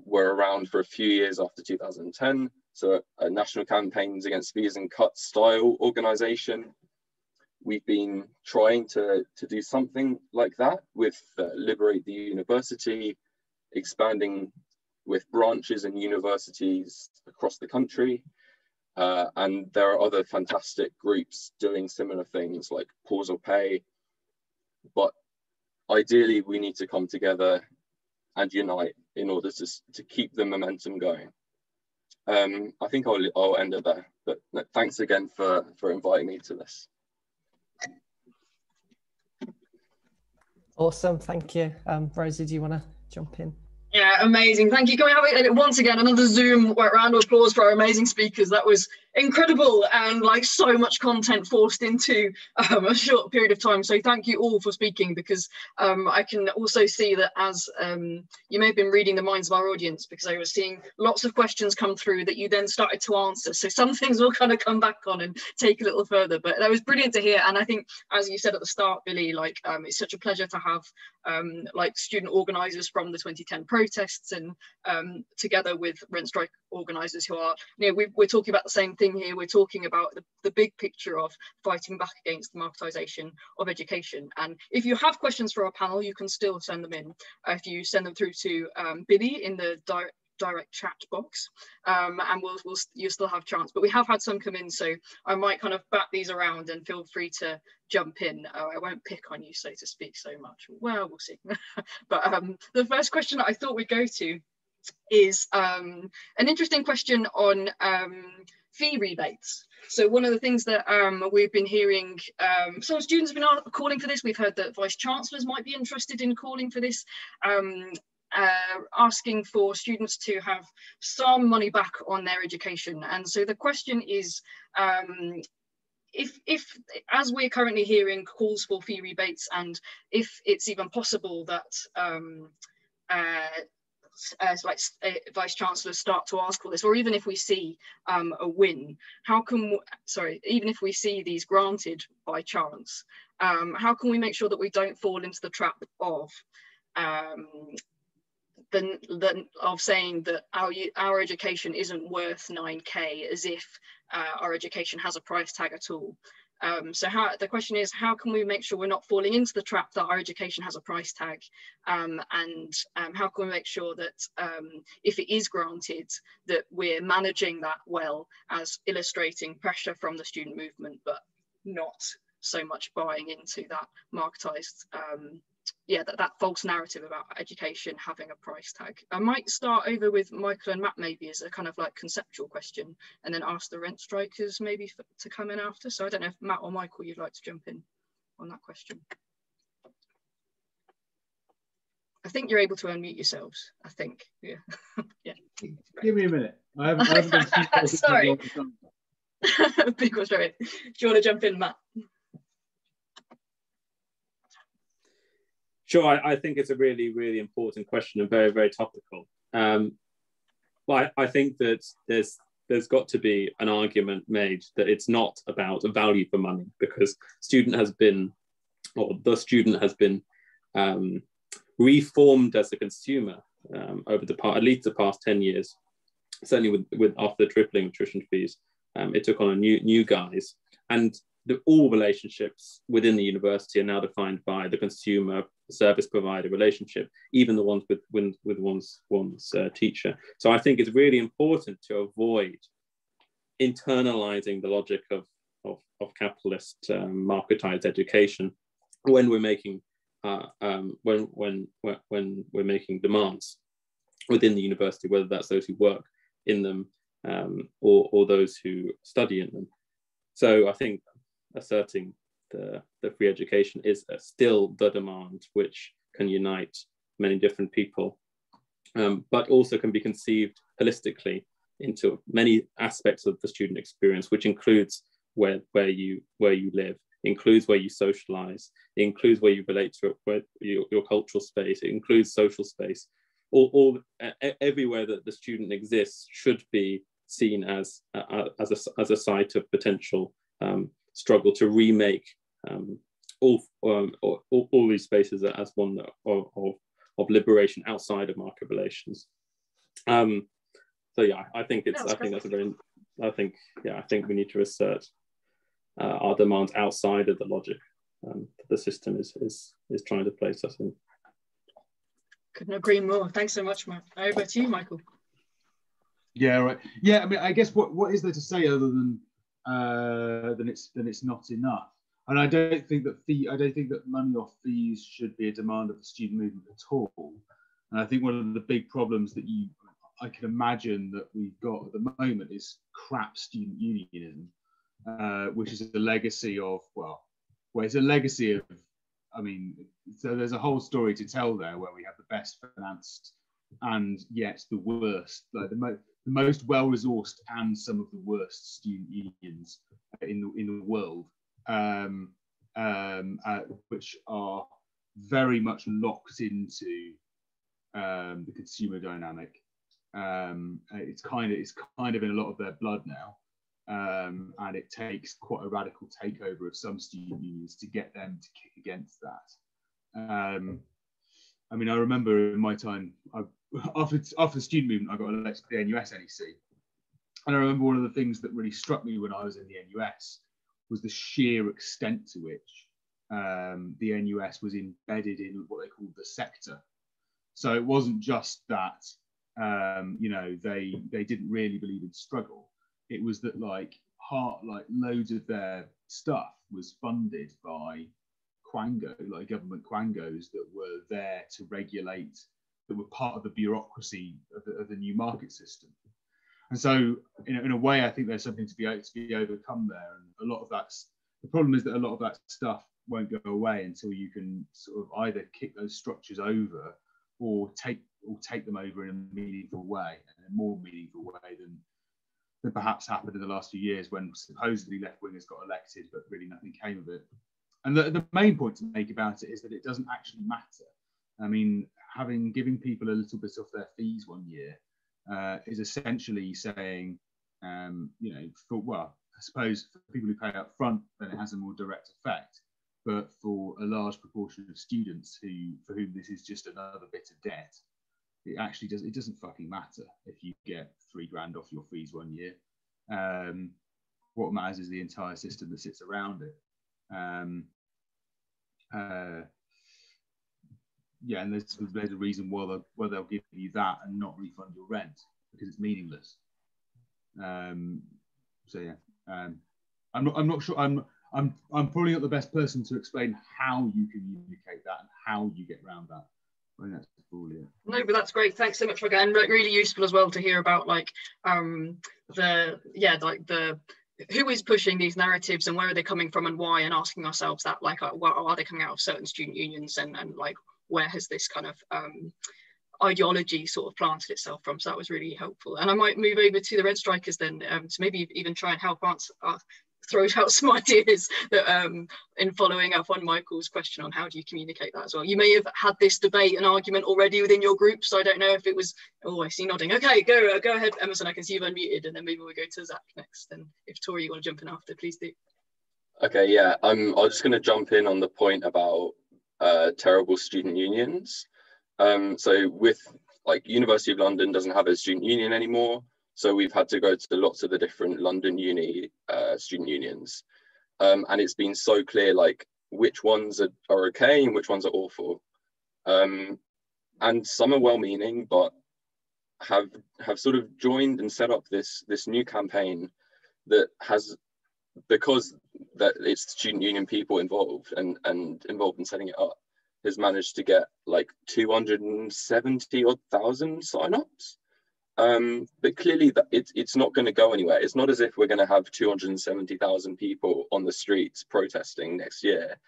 were around for a few years after 2010. So a national campaigns against fees and cuts style organization. We've been trying to do something like that with Liberate the University, expanding with branches and universities across the country. And there are other fantastic groups doing similar things like Pause or Pay. But ideally, we need to come together and unite in order to keep the momentum going. I think I'll end it there, but thanks again for inviting me to this. Awesome, thank you. Rosie, do you want to jump in? Yeah, amazing. Thank you. Can we have it once again, another Zoom round of applause for our amazing speakers. That was incredible, and like so much content forced into a short period of time. So thank you all for speaking, because I can also see that as you may have been reading the minds of our audience, because I was seeing lots of questions come through that you then started to answer. So some things we'll kind of come back on and take a little further, but that was brilliant to hear. And I think, as you said at the start, Billy, like it's such a pleasure to have like student organisers from the 2010 protests, and together with rent strike organisers who are, you know, we're talking about the same thing here. We're talking about the big picture of fighting back against the marketisation of education. And if you have questions for our panel, you can still send them in. If you send them through to Billy in the direct chat box, and you'll still have chance. But we have had some come in, so I might kind of bat these around, and feel free to jump in. I won't pick on you, so to speak, so much. Well, we'll see. But the first question that I thought we'd go to is an interesting question on fee rebates. So one of the things that we've been hearing, some students have been calling for this. We've heard that vice chancellors might be interested in calling for this, asking for students to have some money back on their education. And so the question is, if as we're currently hearing calls for fee rebates, and if it's even possible that vice chancellors start to ask for this, or even if we see a win, even if we see these granted by chance, how can we make sure that we don't fall into the trap of saying that our education isn't worth 9k, as if our education has a price tag at all? So the question is, how can we make sure we're not falling into the trap that our education has a price tag, and how can we make sure that if it is granted, that we're managing that well, as illustrating pressure from the student movement, but not so much buying into that marketized that false narrative about education having a price tag. I might start over with Michael and Matt, maybe as a kind of like conceptual question, and then ask the rent strikers maybe to come in after. So I don't know if Matt or Michael, you'd like to jump in on that question. I think you're able to unmute yourselves, I think. Yeah. Yeah. Give me a minute. I haven't been sorry. Big one straight. Do you want to jump in, Matt? Sure, I think it's a really, really important question and very, very topical. Well, I think that there's got to be an argument made that it's not about a value for money, because the student has been reformed as a consumer over at least the past 10 years. Certainly with after the tripling of tuition fees, it took on a new guise, and all relationships within the university are now defined by the consumer service provider relationship, even the ones with one's teacher. So I think it's really important to avoid internalizing the logic of capitalist marketized education when we're making when we're making demands within the university, whether that's those who work in them or those who study in them. So I think asserting the free education is still the demand which can unite many different people, but also can be conceived holistically into many aspects of the student experience, which includes where you live, includes where you socialize, it includes where you relate to your cultural space, it includes social space. Everywhere that the student exists should be seen as a site of potential struggle to remake all these spaces as one of liberation outside of market relations. So yeah, I think we need to assert our demands outside of the logic that the system is trying to place us in. Couldn't agree more. Thanks so much, Matt. Over to you, Michael. Yeah, right. Yeah, I mean, I guess what is there to say other than it's not enough? And I don't think that money off fees should be a demand of the student movement at all. And I think one of the big problems that I can imagine that we've got at the moment is crap student unionism, which is a legacy of, it's a legacy of, I mean, so there's a whole story to tell there where we have the best financed and yet the worst, like the most well-resourced and some of the worst student unions in the world, which are very much locked into the consumer dynamic. It's kind of in a lot of their blood now, and it takes quite a radical takeover of some student unions to get them to kick against that. I mean, I remember in my time, after the student movement, I got elected to the NUS NEC, and I remember one of the things that really struck me when I was in the NUS was the sheer extent to which the NUS was embedded in what they called the sector. So it wasn't just that they didn't really believe in struggle. It was that loads of their stuff was funded by government quangos that were there to regulate, that were part of the bureaucracy of the new market system. And so, in a way, I think there's something to be overcome there. And a lot of the problem is that a lot of that stuff won't go away until you can sort of either kick those structures over or take them over in a meaningful way, and a more meaningful way than perhaps happened in the last few years when supposedly left-wingers got elected, but really nothing came of it. And the main point to make about it is that it doesn't actually matter. I mean, giving people a little bit off their fees one year is essentially saying, I suppose for people who pay up front, then it has a more direct effect. But for a large proportion of students for whom this is just another bit of debt, it doesn't fucking matter if you get $3,000 off your fees one year. What matters is the entire system that sits around it. And there's a reason why they'll give you that and not refund your rent, because it's meaningless. I'm not sure. I'm probably not the best person to explain how you communicate that and how you get around that. I think that's brilliant. No, but that's great. Thanks so much for again. Really useful as well to hear about who is pushing these narratives and where are they coming from and why, and asking ourselves that, are they coming out of certain student unions, and where has this kind of ideology sort of planted itself from? So that was really helpful. And I might move over to the Red Strikers then to maybe even try and help throw out some ideas that in following up on Michael's question on how do you communicate that as well. You may have had this debate and argument already within your group, so I don't know if it was, I see nodding. Okay, go ahead, Emerson, I can see you've unmuted, and then maybe we'll go to Zac next. And if Tori, you want to jump in after, please do. Okay, yeah, I'm just going to jump in on the point about terrible student unions. So with University of London doesn't have a student union anymore. So we've had to go to lots of the different London uni student unions. And it's been so clear, which ones are okay and which ones are awful. And some are well-meaning, but have sort of joined and set up this new campaign that has, because that it's student union people involved and involved in setting it up, has managed to get 270,000 sign-ups. But clearly that it's not going to go anywhere. It's not as if we're going to have 270,000 people on the streets protesting next year,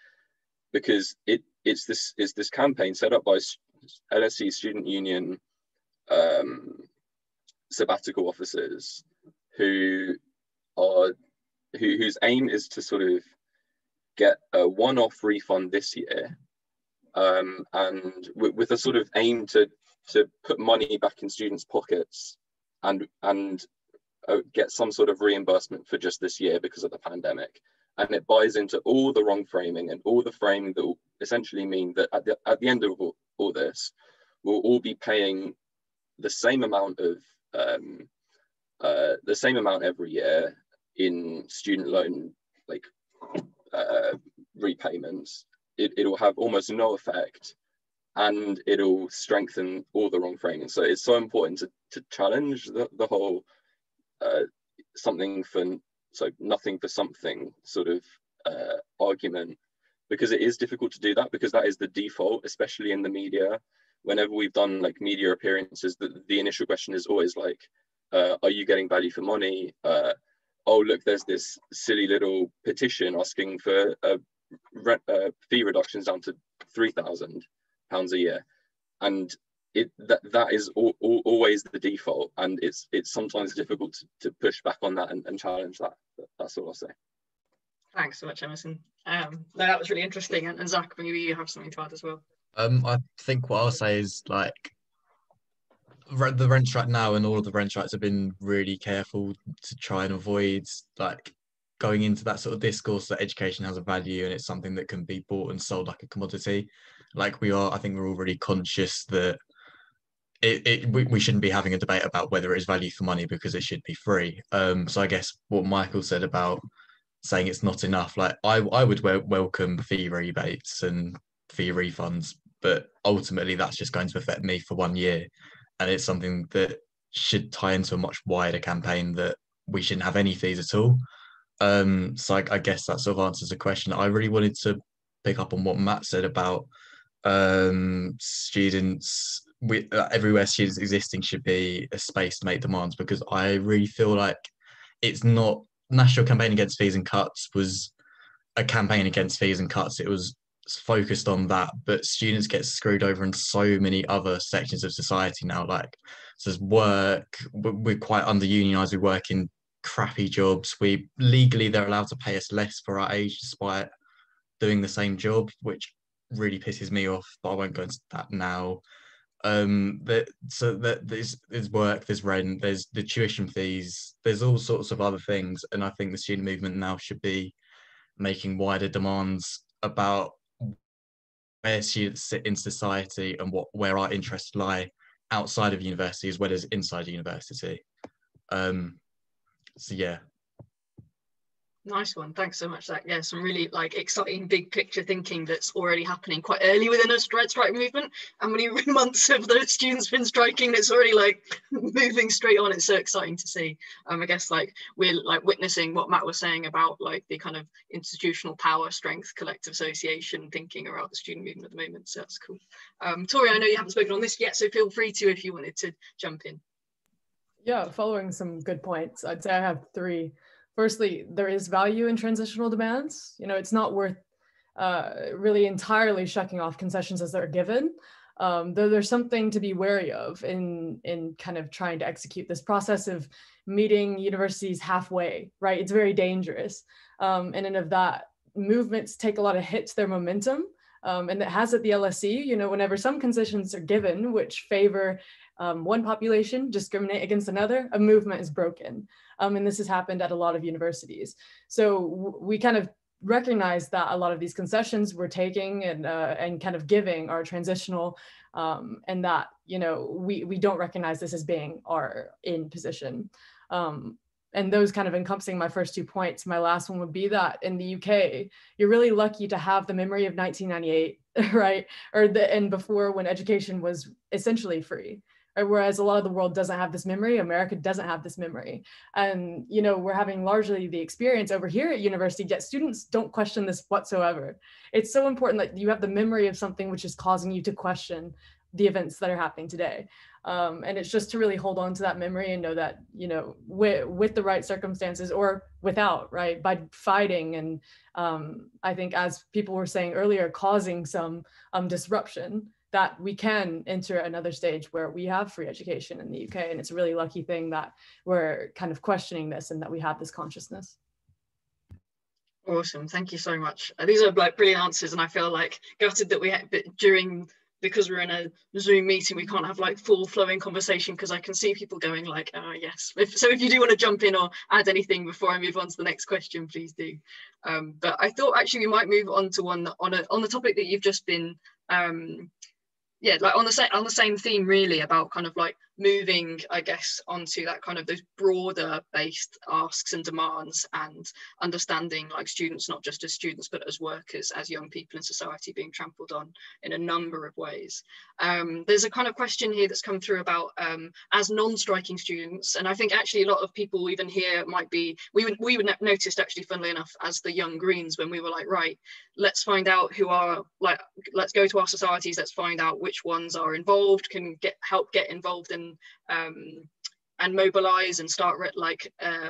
because it's this campaign set up by LSE Student Union sabbatical officers who are whose aim is to sort of get a one-off refund this year, and with a sort of aim to put money back in students' pockets and get some sort of reimbursement for just this year because of the pandemic. And it buys into all the wrong framing and all the framing that will essentially mean that at the end of all this, we'll all be paying the same amount every year in student loan repayments. It'll have almost no effect, and it'll strengthen all the wrong framing. So it's so important to challenge the whole nothing for something sort of argument, because it is difficult to do that, because that is the default, especially in the media. Whenever we've done like media appearances, the initial question is always like, are you getting value for money? Oh, look, there's this silly little petition asking for fee reductions down to £3,000 a year, and that is always the default, and it's sometimes difficult to push back on that and challenge that. That's all I'll say. Thanks so much, Emerson. No, that was really interesting, and Zac, maybe you have something to add as well. I think what I'll say is, like, the rent strike now, and all of the rent strikes have been really careful to try and avoid like going into that sort of discourse that education has a value and it's something that can be bought and sold like a commodity. Like I think we're all really conscious that we shouldn't be having a debate about whether it is value for money, because it should be free. So I guess what Michael said about saying it's not enough, like I would welcome fee rebates and fee refunds, but ultimately that's just going to affect me for 1 year. And it's something that should tie into a much wider campaign that we shouldn't have any fees at all. So I guess that sort of answers the question. I really wanted to pick up on what Matt said about students. Everywhere students existing should be a space to make demands, because I really feel like it's not. National Campaign Against Fees and Cuts was a campaign against fees and cuts. It was focused on that, but students get screwed over in so many other sections of society now. Like, so there's work, we're quite under unionized, we work in crappy jobs, they're allowed to pay us less for our age despite doing the same job, which really pisses me off, but I won't go into that now. There's work, there's rent, there's the tuition fees, there's all sorts of other things, and I think the student movement now should be making wider demands about where students sit in society and where our interests lie outside of university as well as inside university. So yeah. Nice one. Thanks so much, Zac. Yeah, some really like exciting big picture thinking that's already happening quite early within a strike movement. How many months have the students been striking? It's already like moving straight on. It's so exciting to see. I guess like we're like witnessing what Matt was saying about like the kind of institutional power, strength, collective association thinking around the student movement at the moment. So that's cool. Tori, I know you haven't spoken on this yet, so feel free to if you wanted to jump in. Yeah, following some good points. I'd say I have three. Firstly, there is value in transitional demands. You know, it's not worth really entirely shucking off concessions as they're given. Though there's something to be wary of in kind of trying to execute this process of meeting universities halfway, right? It's very dangerous. And in of that, movements take a lot of hits their momentum. And it has at the LSE, you know, whenever some concessions are given, which favor one population, discriminate against another, a movement is broken. And this has happened at a lot of universities. So we kind of recognize that a lot of these concessions we're taking and kind of giving are transitional, and that, you know, we don't recognize this as being our in position. And those kind of encompassing my first 2 points. My last one would be that in the UK, you're really lucky to have the memory of 1998, right? And before, when education was essentially free. Right? Whereas a lot of the world doesn't have this memory, America doesn't have this memory. And, you know, we're having largely the experience over here at university, yet students don't question this whatsoever. It's so important that you have the memory of something which is causing you to question the events that are happening today. And it's just to really hold on to that memory and know that, you know, with the right circumstances or without, right, by fighting and I think, as people were saying earlier, causing some disruption, that we can enter another stage where we have free education in the UK. And it's a really lucky thing that we're kind of questioning this and that we have this consciousness. Awesome, thank you so much. These are like brilliant answers, and I feel like gutted that we had because we're in a Zoom meeting, we can't have like full flowing conversation, because I can see people going like, oh yes. So if you do want to jump in or add anything before I move on to the next question, please do. But I thought actually we might move on to one on the topic that you've just been yeah, like on the same theme really, about kind of like moving, I guess, onto that kind of those broader based asks and demands, and understanding like students not just as students but as workers, as young people in society being trampled on in a number of ways. There's a kind of question here that's come through about as non-striking students, and I think actually a lot of people even here might be, we would noticed actually, funnily enough, as the young Greens, when we were like, right, let's find out who are like, let's go to our societies, let's find out which ones are involved, can help get involved in and mobilize and start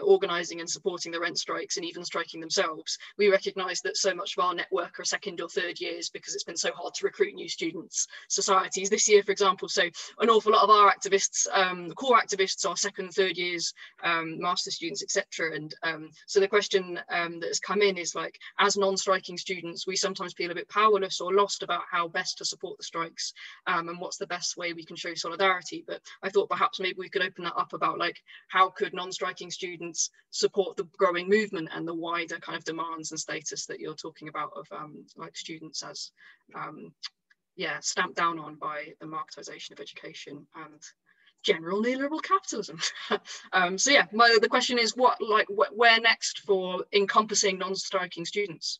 organizing and supporting the rent strikes and even striking themselves. We recognize that so much of our network are second or third years, because it's been so hard to recruit new students societies this year, for example. So an awful lot of our activists, the core activists, are second, third years, master students, etc. And so the question that has come in is like, as non-striking students, we sometimes feel a bit powerless or lost about how best to support the strikes, and what's the best way we can show solidarity. But I thought perhaps maybe we could open that up about like, how could non-striking students support the growing movement and the wider kind of demands and status that you're talking about of like students as yeah, stamped down on by the marketisation of education and general neoliberal capitalism. So yeah, the question is where next for encompassing non-striking students,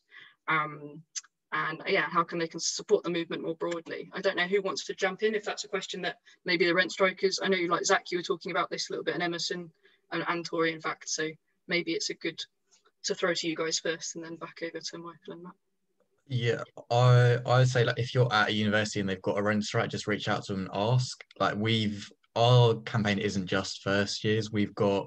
and yeah, how can they support the movement more broadly? I don't know who wants to jump in, if that's a question that maybe the rent strikers, I know like Zac, you were talking about this a little bit, and Emerson and Tori in fact, so maybe it's a good to throw to you guys first and then back over to Michael and Matt. Yeah, I would say like, if you're at a university and they've got a rent strike, just reach out to them and ask. Like, our campaign isn't just first years, we've got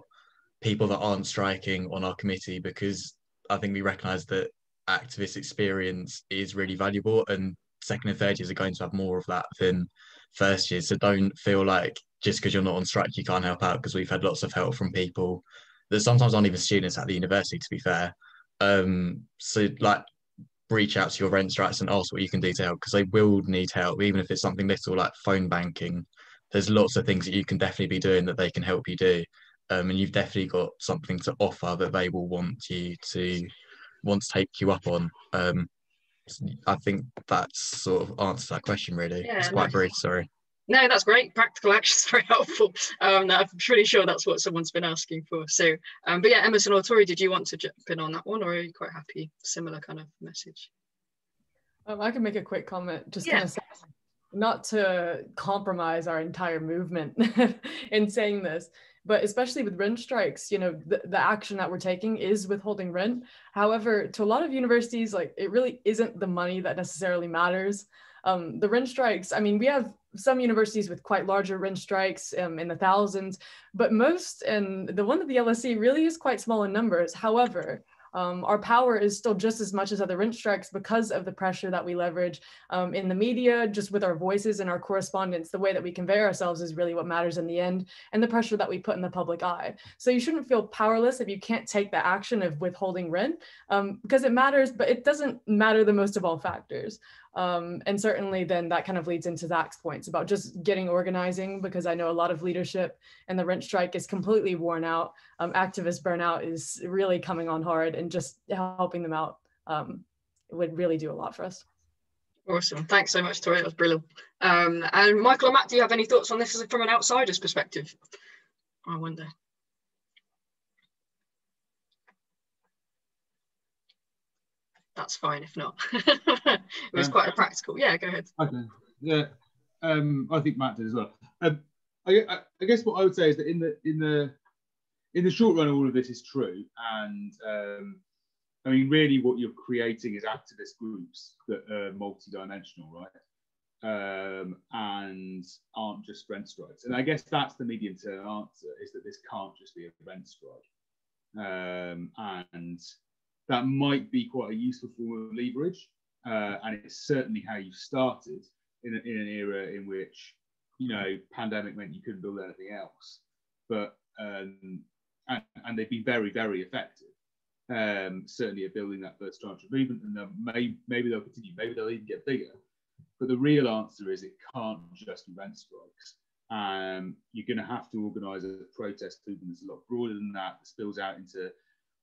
people that aren't striking on our committee, because I think we recognise that activist experience is really valuable, and second and third years are going to have more of that than first years. So don't feel like just because you're not on strike you can't help out, because we've had lots of help from people that sometimes aren't even students at the university, to be fair. So like, reach out to your rent strikes and ask what you can do to help, because they will need help, even if it's something little like phone banking. There's lots of things that you can definitely be doing that they can help you do, and you've definitely got something to offer that they will want to take you up on. I think that's sort of answers that question really. Yeah, it's quite brief, sorry. No, that's great. Practical action is very helpful. I'm pretty sure that's what someone's been asking for. So, but yeah, Emerson or Tori, did you want to jump in on that one, or are you quite happy? Similar kind of message. I can make a quick comment, just kind of say, not to compromise our entire movement in saying this, but especially with rent strikes, you know, the action that we're taking is withholding rent. However, to a lot of universities, like, it really isn't the money that necessarily matters. The rent strikes, I mean, we have some universities with quite larger rent strikes in the thousands, but most, and the one at the LSE really is quite small in numbers. However, our power is still just as much as other rent strikes, because of the pressure that we leverage in the media, just with our voices and our correspondence. The way that we convey ourselves is really what matters in the end, and the pressure that we put in the public eye. So you shouldn't feel powerless if you can't take the action of withholding rent, because it matters, but it doesn't matter the most of all factors. And certainly then that kind of leads into Zac's points about just getting organizing, because I know a lot of leadership and the rent strike is completely worn out. Activist burnout is really coming on hard, and just helping them out would really do a lot for us. Awesome. Thanks so much, Tori. That was brilliant. And Michael and Matt, do you have any thoughts on this from an outsider's perspective? I wonder. That's fine if not. It was quite a practical. Yeah, go ahead. Okay. Yeah, I think Matt did as well. I guess what I would say is that in the short run, all of this is true, and I mean, really, what you're creating is activist groups that are multi-dimensional, right? And aren't just rent strikes. And I guess that's the medium-term answer: is that this can't just be a rent strike, and that might be quite a useful form of leverage, and it's certainly how you started. in an era in which, you know, pandemic meant you couldn't build anything else, but and they've been very, very effective. Certainly at building that first tranche of movement, and maybe they'll continue, maybe they'll even get bigger. But the real answer is it can't just be rent strikes. You're going to have to organise a protest movement that's a lot broader than that spills out into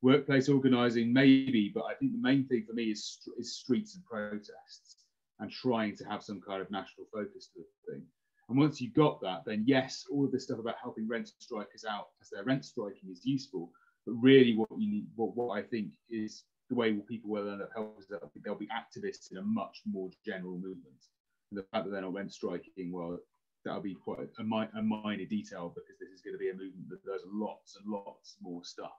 workplace organising, maybe. But I think the main thing for me is streets and protests, and trying to have some kind of national focus to the thing. And once you've got that, then yes, all of this stuff about helping rent strikers out as they're rent striking is useful. But really, what you need, what I think is the way people will end up helping is that I think they'll be activists in a much more general movement. And the fact that they're not rent striking, well, that'll be quite a minor detail, because this is going to be a movement that does lots and lots more stuff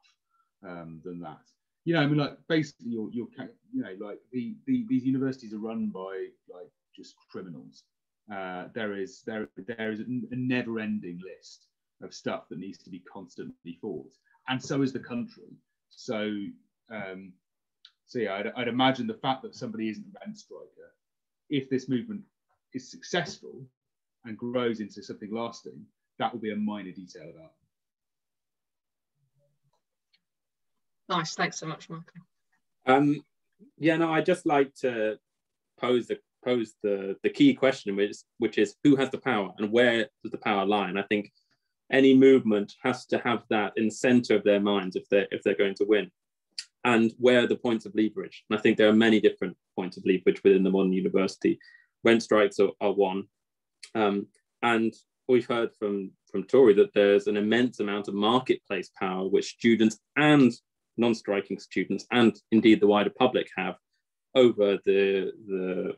than that. You know, I mean, like basically, you know, like these universities are run by like just criminals. There is a never-ending list of stuff that needs to be constantly fought, and so is the country. So yeah, I'd imagine the fact that somebody isn't a rent striker, if this movement is successful and grows into something lasting, that will be a minor detail about. Nice, thanks so much, Mark. Yeah, no, I'd just like to pose the key question, which is who has the power and where does the power lie? And I think any movement has to have that in the center of their minds if they're going to win. And where are the points of leverage? And I think there are many different points of leverage within the modern university. Rent strikes are one. And we've heard from Tori that there's an immense amount of marketplace power which students and non-striking students, and indeed the wider public, have over the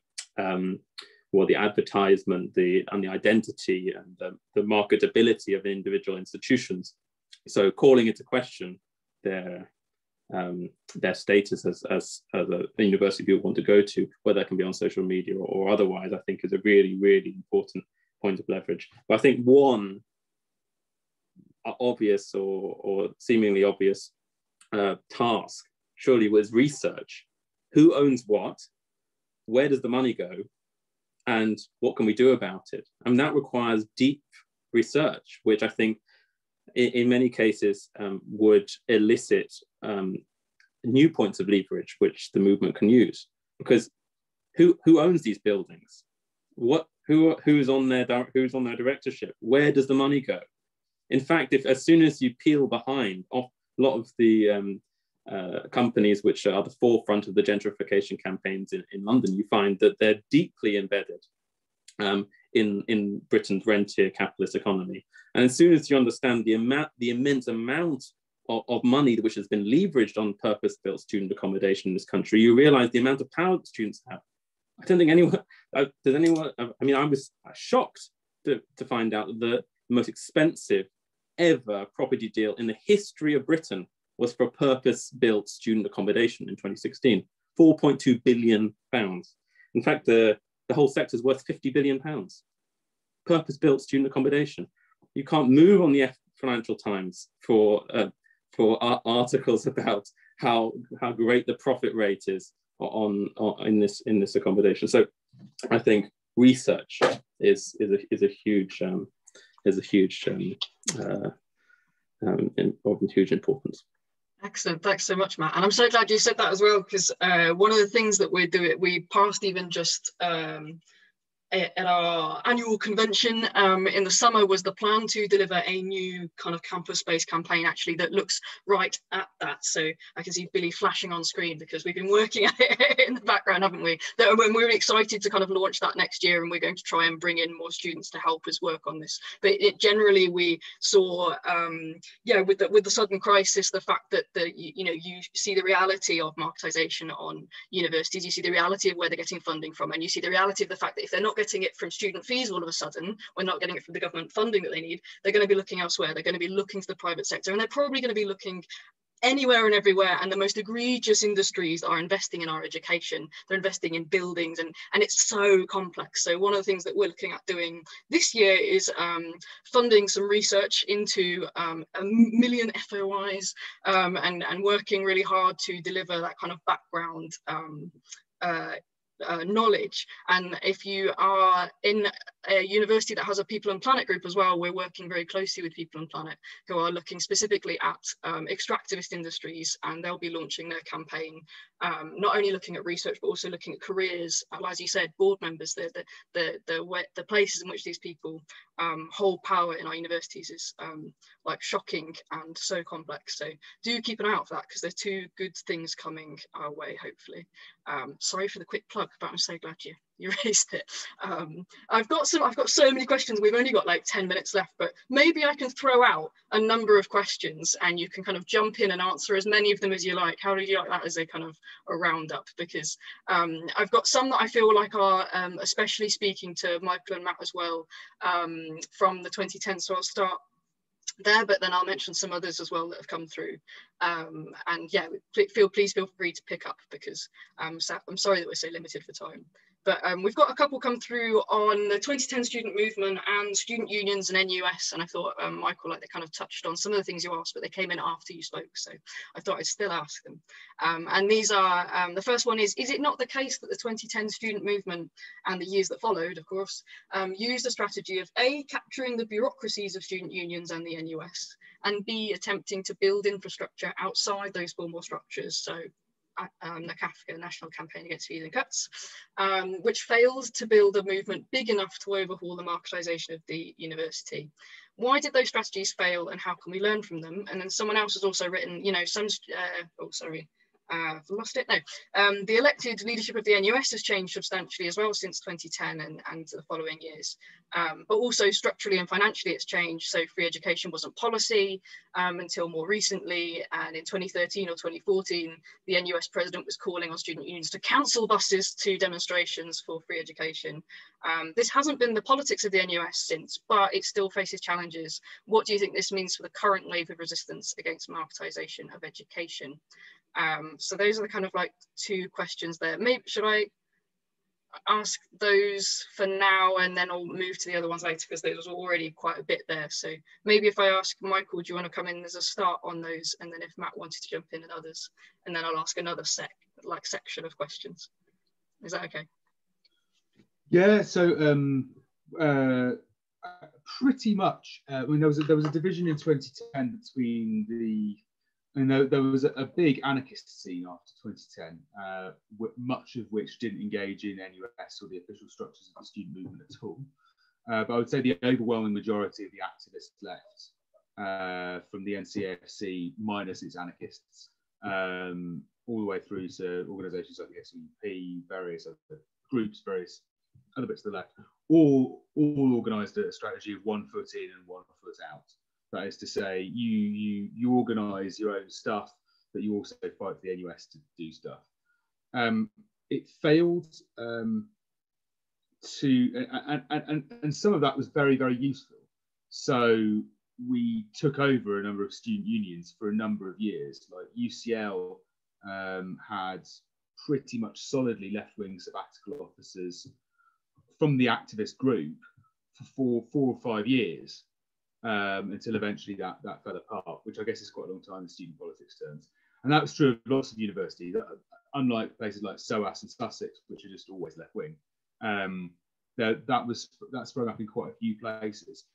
advertisement, and the identity and the marketability of individual institutions. So calling into question their status as a university people want to go to, whether that can be on social media or otherwise, I think is a really, really important point of leverage. But I think one obvious or seemingly obvious task surely was research. Who owns what? Where does the money go? And what can we do about it? And that requires deep research, which I think in many cases would elicit new points of leverage which the movement can use. Because who owns these buildings? Who's on their directorship? Where does the money go? In fact, as soon as you peel behind off a lot of the companies which are the forefront of the gentrification campaigns in London, you find that they're deeply embedded in Britain's rentier capitalist economy. And as soon as you understand the immense amount of money which has been leveraged on purpose-built student accommodation in this country, you realize the amount of power that students have. I don't think anyone, I mean, I was shocked to find out that the most expensive ever property deal in the history of Britain was for purpose-built student accommodation in 2016, £4.2 billion. In fact, the whole sector is worth £50 billion. Purpose-built student accommodation. You can't move on the Financial Times for articles about how great the profit rate is in this accommodation. So I think research is a huge of huge importance. Excellent, thanks so much, Matt. And I'm so glad you said that as well, because one of the things that we're doing, we passed even just at our annual convention in the summer, was the plan to deliver a new kind of campus-based campaign actually that looks right at that. So I can see Billy flashing on screen because we've been working at it in the background, haven't we? That we're really excited to kind of launch that next year, and we're going to try and bring in more students to help us work on this. But generally we saw, with the sudden crisis, the fact that you see the reality of marketisation on universities, you see the reality of where they're getting funding from, and you see the reality of the fact that if they're not getting it from student fees all of a sudden, we're not getting it from the government funding that they need, they're going to be looking elsewhere. They're going to be looking to the private sector, and they're probably going to be looking anywhere and everywhere, and the most egregious industries are investing in our education. They're investing in buildings, and it's so complex. So one of the things that we're looking at doing this year is funding some research into 1 million FOIs and working really hard to deliver that kind of background knowledge. And if you are in a university that has a People and Planet group as well, we're working very closely with People and Planet, who are looking specifically at extractivist industries, and they'll be launching their campaign, not only looking at research, but also looking at careers. As you said, board members, the places in which these people hold power in our universities is like shocking and so complex. So do keep an eye out for that, because there's two good things coming our way, hopefully. Sorry for the quick plug, but I'm so glad you raised it. I've got so many questions. We've only got like 10 minutes left, but maybe I can throw out a number of questions and you can kind of jump in and answer as many of them as you like. How did you like that as a kind of a roundup? Because I've got some that I feel like are especially speaking to Michael and Matt as well, from the 2010, so I'll start there, but then I'll mention some others as well that have come through. And yeah, please feel free to pick up, because I'm sorry that we're so limited for time. But we've got a couple come through on the 2010 student movement and student unions and NUS. And I thought, Michael, like they kind of touched on some of the things you asked, but they came in after you spoke. So I thought I'd still ask them. And these are, the first one is it not the case that the 2010 student movement and the years that followed, of course, used a strategy of A, capturing the bureaucracies of student unions and the NUS, and B, attempting to build infrastructure outside those formal structures? So the Kafka National Campaign Against Fees and Cuts, which failed to build a movement big enough to overhaul the marketisation of the university. Why did those strategies fail, and how can we learn from them? And then someone else has also written, you know, some, oh, sorry, I've lost it. No, the elected leadership of the NUS has changed substantially as well since 2010 and the following years. But also structurally and financially it's changed. So free education wasn't policy until more recently. And in 2013 or 2014, the NUS president was calling on student unions to cancel buses to demonstrations for free education. This hasn't been the politics of the NUS since, but it still faces challenges. What do you think this means for the current wave of resistance against marketisation of education? So those are the kind of like two questions there. Maybe should I ask those for now and then I'll move to the other ones later, because there's already quite a bit there. So maybe if I ask Michael, do you want to come in as a start on those, and then if Matt wanted to jump in and others, and then I'll ask another section of questions. Is that okay? Yeah. So pretty much. I mean, there was a division in 2010 between the. And there was a big anarchist scene after 2010, much of which didn't engage in NUS or the official structures of the student movement at all. But I would say the overwhelming majority of the activists left from the NCAFC, minus its anarchists, all the way through to organisations like the SUP, various other groups, various other bits to the left, all organised a strategy of 1 foot in and 1 foot out. That is to say, you organise your own stuff, but you also fight for the NUS to do stuff. It failed and some of that was very, very useful. So we took over a number of student unions for a number of years. Like UCL had pretty much solidly left-wing sabbatical officers from the activist group for 4 or 5 years. Until eventually that fell apart, which I guess is quite a long time in student politics terms. And that was true of lots of universities, unlike places like SOAS and Sussex, which are just always left wing. That sprung up in quite a few places.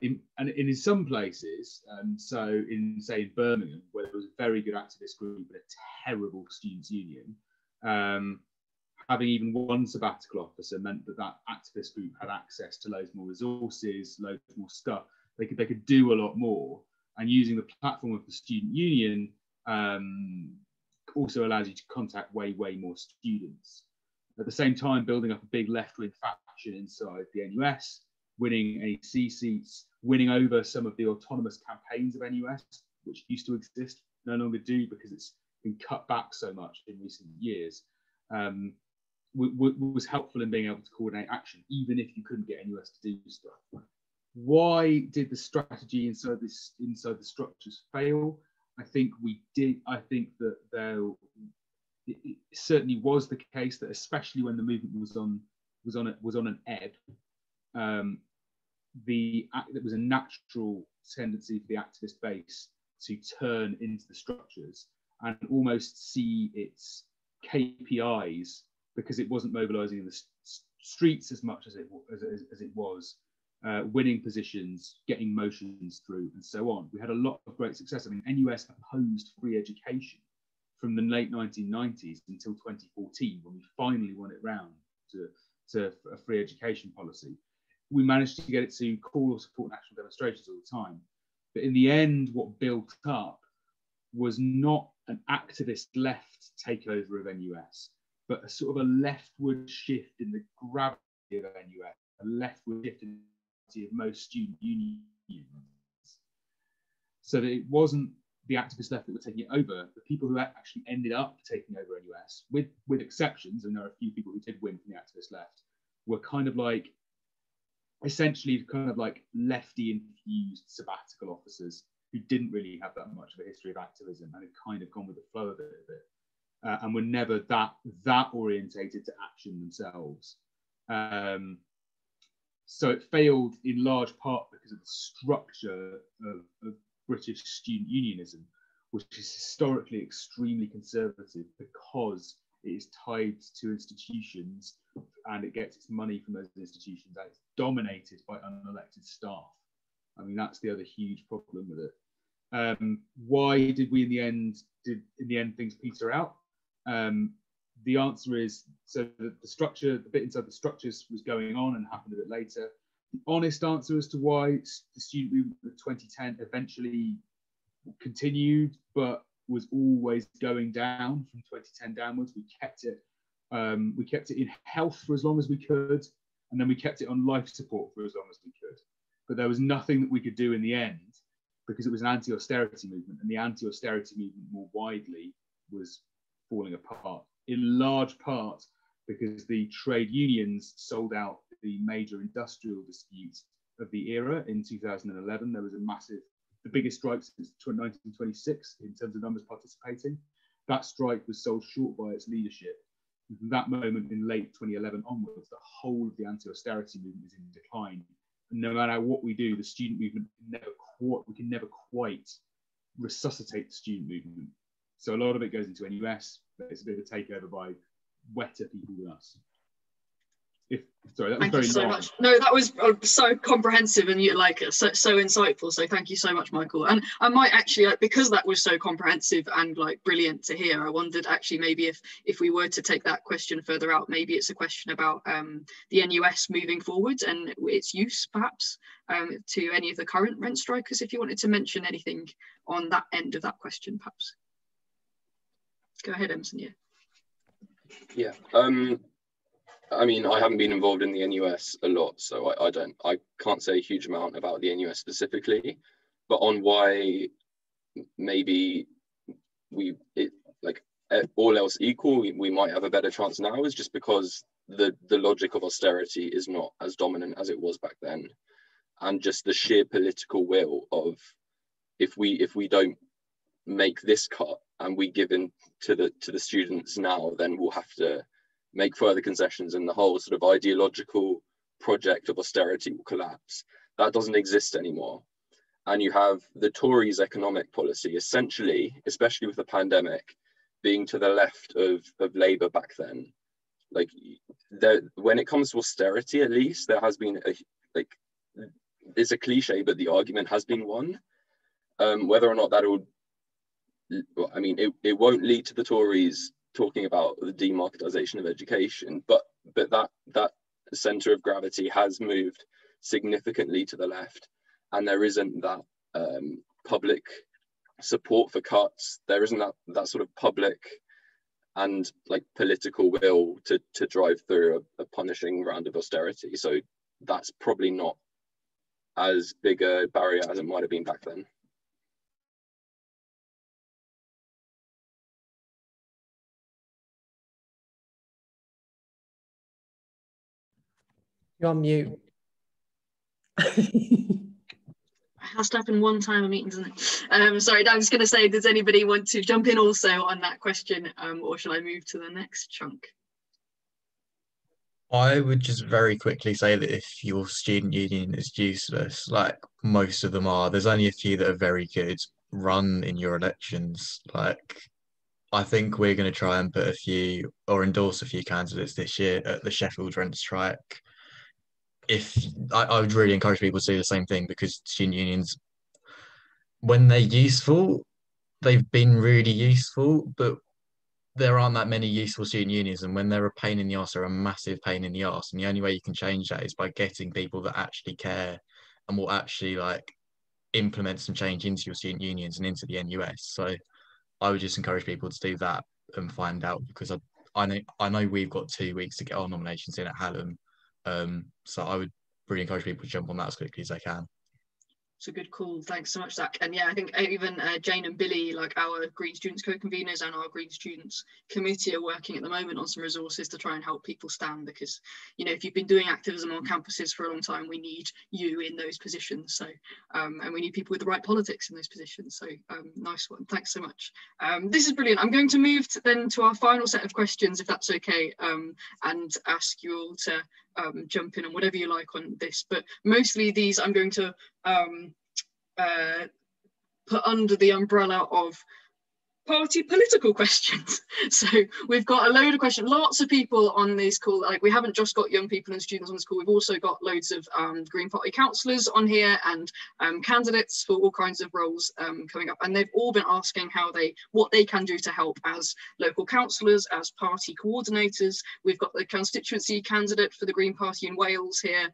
In some places, so in Birmingham, where there was a very good activist group and a terrible students' union, having even one sabbatical officer meant that activist group had access to loads more resources, loads more stuff. They could do a lot more, and using the platform of the student union also allows you to contact way more students. At the same time, building up a big left-wing faction inside the NUS, winning NEC seats, winning over some of the autonomous campaigns of NUS, which used to exist, no longer do because it's been cut back so much in recent years, was helpful in being able to coordinate action, even if you couldn't get NUS to do stuff. Why did the strategy inside the structures fail? I think we did. I think that it certainly was the case that, especially when the movement was on an ebb, there was a natural tendency for the activist base to turn into the structures and almost see its KPIs because it wasn't mobilising in the streets as much as it was, winning positions, getting motions through, and so on. We had a lot of great success. I mean, NUS opposed free education from the late 1990s until 2014, when we finally won it round to a free education policy. We managed to get it to call or support national demonstrations all the time. But in the end, what built up was not an activist left takeover of NUS, but a sort of a leftward shift in the gravity of NUS, a leftward shift in the gravity of most student unions. So that it wasn't the activist left that were taking it over. The people who actually ended up taking over NUS, with exceptions, and there are a few people who did win from the activist left, were kind of like, essentially kind of like lefty infused sabbatical officers who didn't really have that much of a history of activism and had kind of gone with the flow of it a bit, and were never that orientated to action themselves. So it failed in large part because of the structure of British student unionism, which is historically extremely conservative because it is tied to institutions and it gets its money from those institutions, and it's dominated by unelected staff. I mean, that's the other huge problem with it. Why did we in the end things peter out? The answer is, so the structure, the bit inside the structures was going on and happened a bit later. The honest answer as to why the student movement of 2010 eventually continued, but was always going down from 2010 downwards. We kept it in health for as long as we could, and then we kept it on life support for as long as we could. But there was nothing that we could do in the end because it was an anti-austerity movement, and the anti-austerity movement more widely was falling apart, in large part because the trade unions sold out the major industrial dispute of the era in 2011. There was a massive, the biggest strike since 1926 in terms of numbers participating. That strike was sold short by its leadership. And from that moment in late 2011 onwards, the whole of the anti-austerity movement is in decline. And no matter what we do, the student movement we can never quite resuscitate the student movement. So a lot of it goes into NUS, but it's a bit of a takeover by wetter people than us. Sorry, that was thank you so much. No, that was so comprehensive and you like so insightful. So thank you so much, Michael. And I might actually, because that was so comprehensive and like brilliant to hear, I wondered actually maybe if we were to take that question further out, maybe it's a question about the NUS moving forward and its use perhaps to any of the current rent strikers. If you wanted to mention anything on that end of that question, perhaps. Go ahead, Emerson. Yeah. I mean, I haven't been involved in the NUS a lot, so I can't say a huge amount about the NUS specifically, but on why maybe all else equal, we might have a better chance now is just because the logic of austerity is not as dominant as it was back then, and just the sheer political will of if we don't make this cut and we give in to the students now, then we'll have to make further concessions and the whole sort of ideological project of austerity will collapse. That doesn't exist anymore. And you have the Tories' economic policy, essentially, especially with the pandemic, being to the left of Labour back then. Like, when it comes to austerity, at least, there has been it's a cliche, but the argument has been won. Whether or not that'll, I mean, it won't lead to the Tories talking about the demarketisation of education, but that centre of gravity has moved significantly to the left, and there isn't that public support for cuts. There isn't that sort of public and like political will to drive through a punishing round of austerity. So that's probably not as big a barrier as it might have been back then. You're on mute. It has to happen one time a meeting, doesn't it? Sorry, I was going to say, does anybody want to jump in also on that question, or shall I move to the next chunk? I would just very quickly say that if your student union is useless, like most of them are, there's only a few that are very good, run in your elections. Like, I think we're going to try and put a few or endorse a few candidates this year at the Sheffield rent strike. I would really encourage people to do the same thing, because student unions, when they're useful, they've been really useful, but there aren't that many useful student unions, and when they're a pain in the arse, they're a massive pain in the arse. And the only way you can change that is by getting people that actually care and will actually like implement some change into your student unions and into the NUS. So I would just encourage people to do that and find out, because I know we've got 2 weeks to get our nominations in at Hallam. So I would really encourage people to jump on that as quickly as they can. It's a good call. Thanks so much, Zac. And yeah, I think even Jane and Billy, like our Green Students co-conveners and our Green Students committee, are working at the moment on some resources to try and help people stand, because, you know, if you've been doing activism on campuses for a long time, we need you in those positions. So, and we need people with the right politics in those positions. So nice one. Thanks so much. This is brilliant. I'm going to move then to our final set of questions, if that's okay, and ask you all to jump in on whatever you like on this, but mostly these I'm going to put under the umbrella of party political questions. So we've got a load of questions, lots of people on this call. Like, we haven't just got young people and students on this call, we've also got loads of Green Party councillors on here and candidates for all kinds of roles coming up, and they've all been asking what they can do to help as local councillors, as party coordinators. We've got the constituency candidate for the Green Party in Wales here.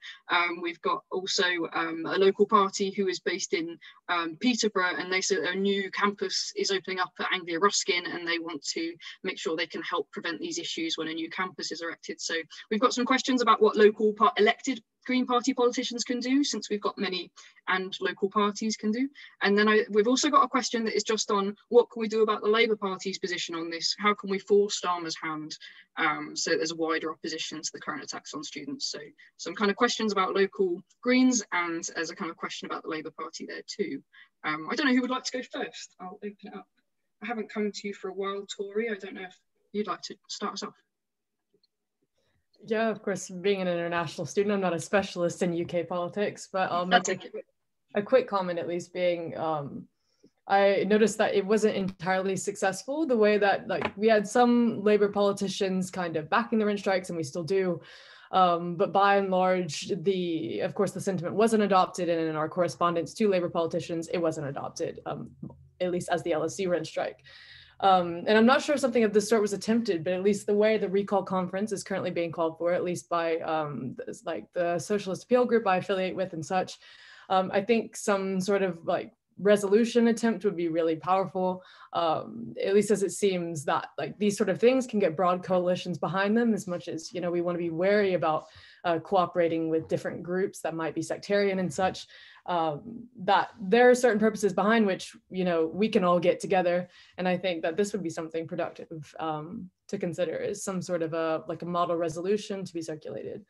We've got also a local party who is based in Peterborough, and they said a new campus is opening up at Anglia Ruskin, and they want to make sure they can help prevent these issues when a new campus is erected. So we've got some questions about what local elected Green Party politicians can do, since we've got many, and local parties can do. And then we've also got a question that is just on what can we do about the Labour Party's position on this? How can we force Starmer's hand so there's a wider opposition to the current attacks on students? So some kind of questions about local Greens, and as a kind of question about the Labour Party there too. I don't know who would like to go first. I'll open it up. I haven't come to you for a while, Tori. I don't know if you'd like to start us off. Yeah, of course, being an international student, I'm not a specialist in UK politics, but I'll make a quick comment, at least, being I noticed that it wasn't entirely successful, the way that, like, we had some Labour politicians kind of backing the rent strikes, and we still do. But by and large, of course, the sentiment wasn't adopted, and in our correspondence to Labour politicians, it wasn't adopted, at least as the LSE rent strike. And I'm not sure if something of this sort was attempted, but at least the way the recall conference is currently being called for, at least by like the Socialist Appeal Group I affiliate with and such, I think some sort of like resolution attempt would be really powerful, at least as it seems that like these sort of things can get broad coalitions behind them, as much as, you know, we want to be wary about cooperating with different groups that might be sectarian and such, that there are certain purposes behind which, you know, we can all get together. And I think that this would be something productive to consider, is some sort of a model resolution to be circulated.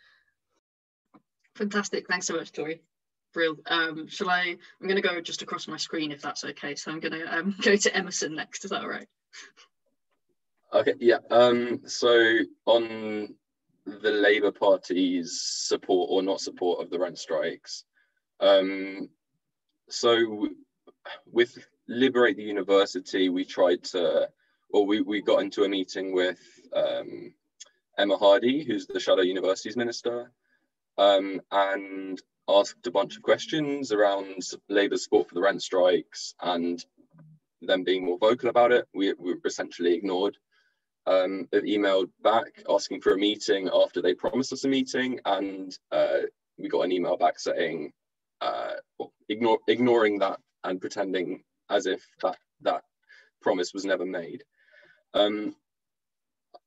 Fantastic. Thanks so much, Tori. Brill. I'm going to go just across my screen, if that's okay. So I'm going to go to Emerson next. Is that all right? Okay, yeah. So on the Labour Party's support or not support of the rent strikes, so with Liberate the University, we tried to, or we got into a meeting with Emma Hardy, who's the Shadow Universities Minister, and asked a bunch of questions around Labour's support for the rent strikes and them being more vocal about it. We were essentially ignored. They've emailed back asking for a meeting after they promised us a meeting, and we got an email back saying, ignoring that and pretending as if that promise was never made.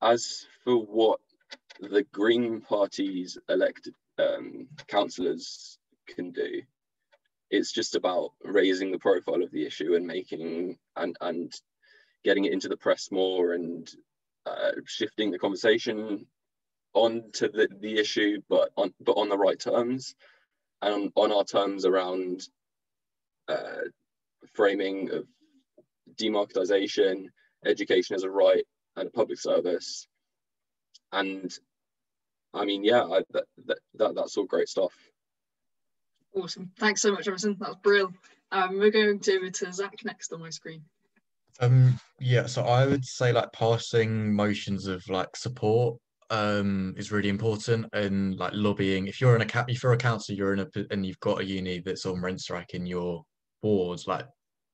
As for what the Green Party's elected councillors can do, it's just about raising the profile of the issue and making and getting it into the press more, and shifting the conversation onto the issue, but on the right terms, and on our terms around framing of demarketisation, education as a right and a public service. And I mean, yeah, that's all great stuff. Awesome. Thanks so much, Emerson. That's brilliant. We're going to Zac next on my screen. Yeah, so I would say like passing motions of like support is really important, and like lobbying. If you're a council, and you've got a uni that's on rent strike in your wards, like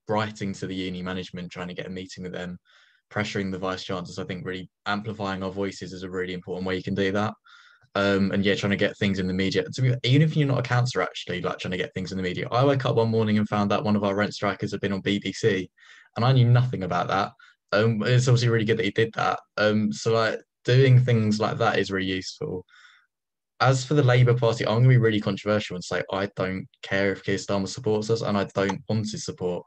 writing to the uni management, trying to get a meeting with them, pressuring the vice chancellors. I think really amplifying our voices is a really important way you can do that. And yeah, trying to get things in the media. Even if you're not a councillor, actually, like trying to get things in the media. I woke up one morning and found that one of our rent strikers had been on BBC, and I knew nothing about that. It's obviously really good that he did that. So like doing things like that is really useful. As for the Labour Party, I'm going to be really controversial and say I don't care if Keir Starmer supports us, and I don't want his support.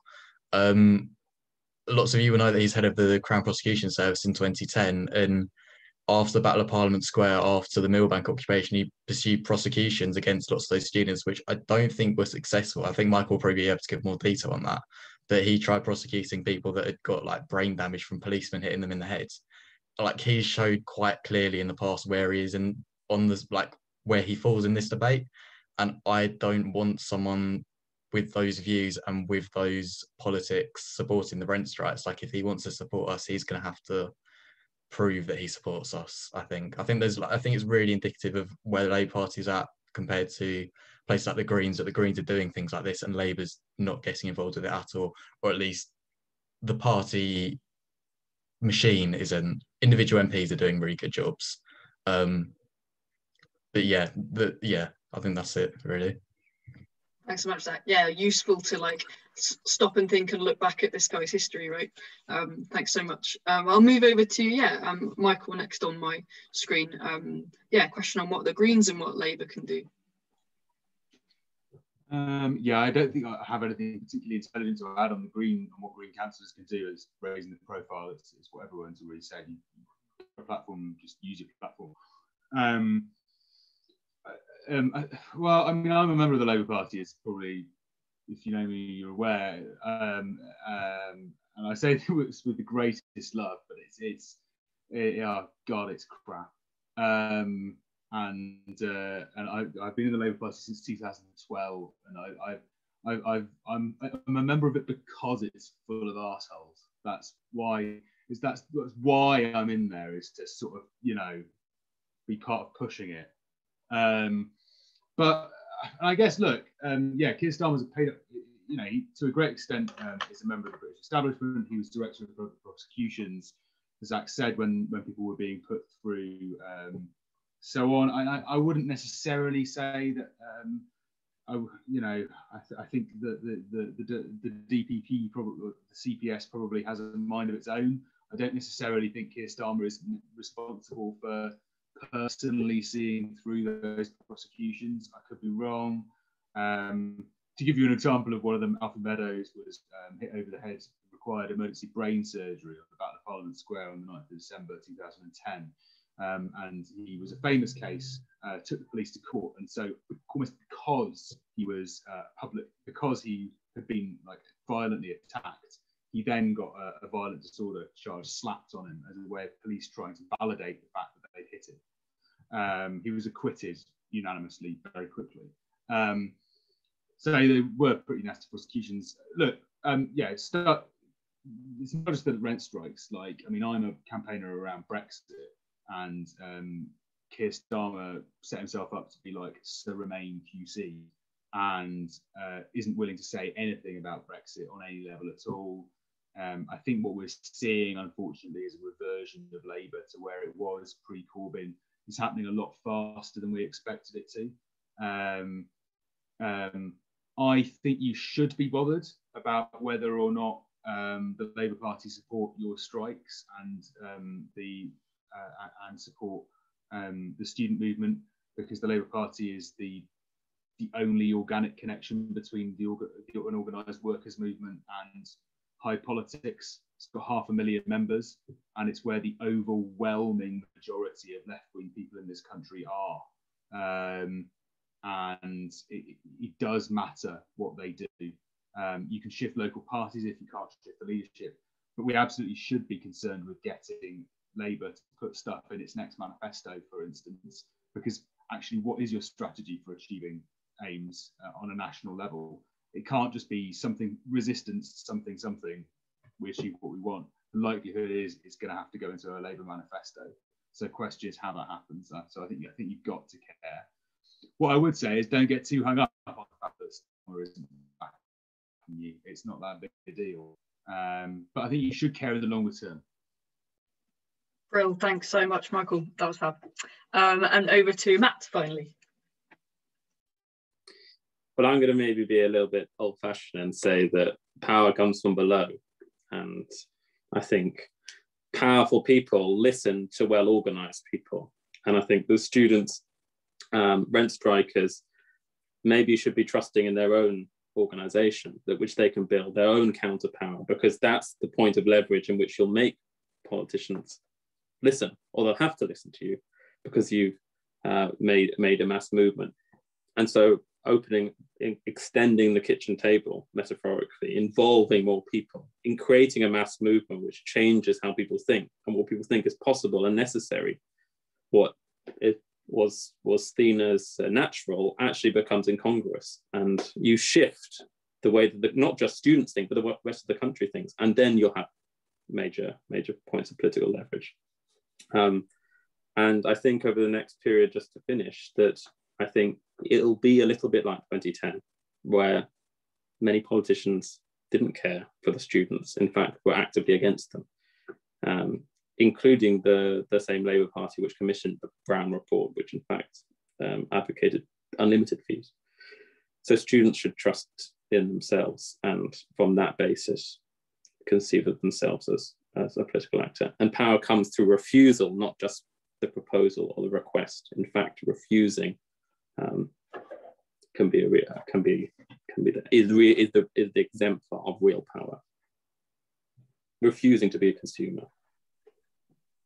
Lots of you will know that he's head of the Crown Prosecution Service in 2010, and after the Battle of Parliament Square, after the Millbank occupation, he pursued prosecutions against lots of those students, which I don't think were successful. I think Michael will probably be able to give more detail on that. But he tried prosecuting people that had got like brain damage from policemen hitting them in the head. Like he showed quite clearly in the past where he is and on this, like where he falls in this debate. And I don't want someone with those views and with those politics supporting the rent strikes. Like if he wants to support us, he's going to have to prove that he supports us. I think it's really indicative of where the Labour Party's at compared to places like the Greens. That the Greens are doing things like this and Labour's not getting involved with it at all, or at least the party machine isn't. Individual MPs are doing really good jobs. But yeah, I think that's it really. Thanks so much, Zac. Yeah, useful to like stop and think and look back at this guy's history, right? Thanks so much. I'll move over to Michael next on my screen. Question on what the Greens and what Labour can do. I don't think I have anything particularly intelligent to add on the Green and what Green councillors can do as raising the profile. It's what everyone's already said. You a platform, just use your platform. Well, I mean, I'm a member of the Labour Party. It's probably, if you know me, you're aware. And I say it with the greatest love, but oh God, it's crap. And I've been in the Labour Party since 2012, and I'm a member of it because it's full of arseholes. That's why I'm in there, is to sort of, be part of pushing it. But I guess, look, Keir Starmer's paid up, he, to a great extent, is a member of the British establishment. He was director of the prosecutions, as Zac said, when people were being put through, so on. I wouldn't necessarily say that, I think that the DPP, probably the CPS, probably has a mind of its own. I don't necessarily think Keir Starmer is responsible for personally seeing through those prosecutions. I could be wrong. To give you an example of one of them, Alfred Meadows was hit over the head, required emergency brain surgery at the Battle of Parliament Square on the 9th of December 2010. And he was a famous case, took the police to court. And so almost because he was because he had been violently attacked, he then got a violent disorder charge slapped on him as a way of police trying to validate the fact that they'd hit him. He was acquitted unanimously very quickly. So they were pretty nasty prosecutions. Look, it's not just the rent strikes. I'm a campaigner around Brexit, and Keir Starmer set himself up to be like Sir Remain QC, and isn't willing to say anything about Brexit on any level at all. I think what we're seeing, unfortunately, is a reversion of Labour to where it was pre-Corbyn. It's happening a lot faster than we expected it to. I think you should be bothered about whether or not the Labour Party support your strikes and support the student movement, because the Labour Party is the only organic connection between an organised workers' movement and high politics. It's got 500,000 members, and it's where the overwhelming majority of left-wing people in this country are. And it does matter what they do. You can shift local parties if you can't shift the leadership, but we absolutely should be concerned with getting Labour to put stuff in its next manifesto, for instance, because actually, what is your strategy for achieving aims on a national level? It can't just be something resistance, something. we achieve what we want, the likelihood is it's going to have to go into a Labour manifesto. So the question is how that happens. So I think you've got to care. What I would say is don't get too hung up on the fact that Starmer isn't backing you. It's not that big a deal. But I think you should care in the longer term. Brill, thanks so much, Michael. That was fab. And over to Matt, finally. Well, I'm going to maybe be a little bit old-fashioned and say that power comes from below. And I think powerful people listen to well-organised people. And I think the students, rent strikers, maybe should be trusting in their own organisation, which they can build their own counterpower, because that's the point of leverage in which you'll make politicians listen, or they'll have to listen to you because you've made a mass movement. And so extending the kitchen table, metaphorically, involving more people, in creating a mass movement which changes how people think and what people think is possible and necessary. What it was seen as natural actually becomes incongruous, and you shift the way that not just students think, but the rest of the country thinks, and then you'll have major points of political leverage. And I think over the next period, just to finish, that I think it'll be a little bit like 2010, where many politicians didn't care for the students, in fact, were actively against them, including the same Labour Party which commissioned the Brown Report, which in fact advocated unlimited fees. So students should trust in themselves, and from that basis, conceive of themselves as a political actor. And power comes through refusal, not just the proposal or the request. In fact, refusing is the exemplar of real power. Refusing to be a consumer.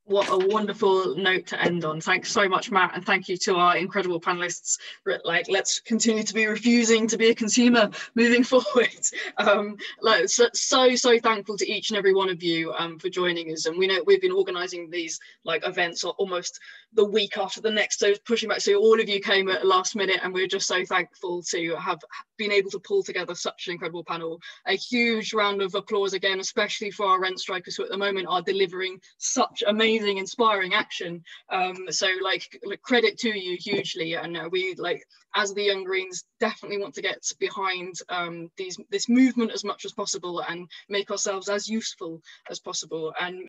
What a wonderful note to end on. Thanks so much, Matt, and thank you to our incredible panelists. Let's continue to be refusing to be a consumer moving forward. So thankful to each and every one of you for joining us. And we know we've been organising these events almost the week after the next, so pushing back. So all of you came at the last minute, and we're just so thankful to have been able to pull together such an incredible panel. A huge round of applause again, especially for our rent strikers who at the moment are delivering such amazing, inspiring action. So credit to you hugely, and we as the Young Greens definitely want to get behind this movement as much as possible and make ourselves as useful as possible. And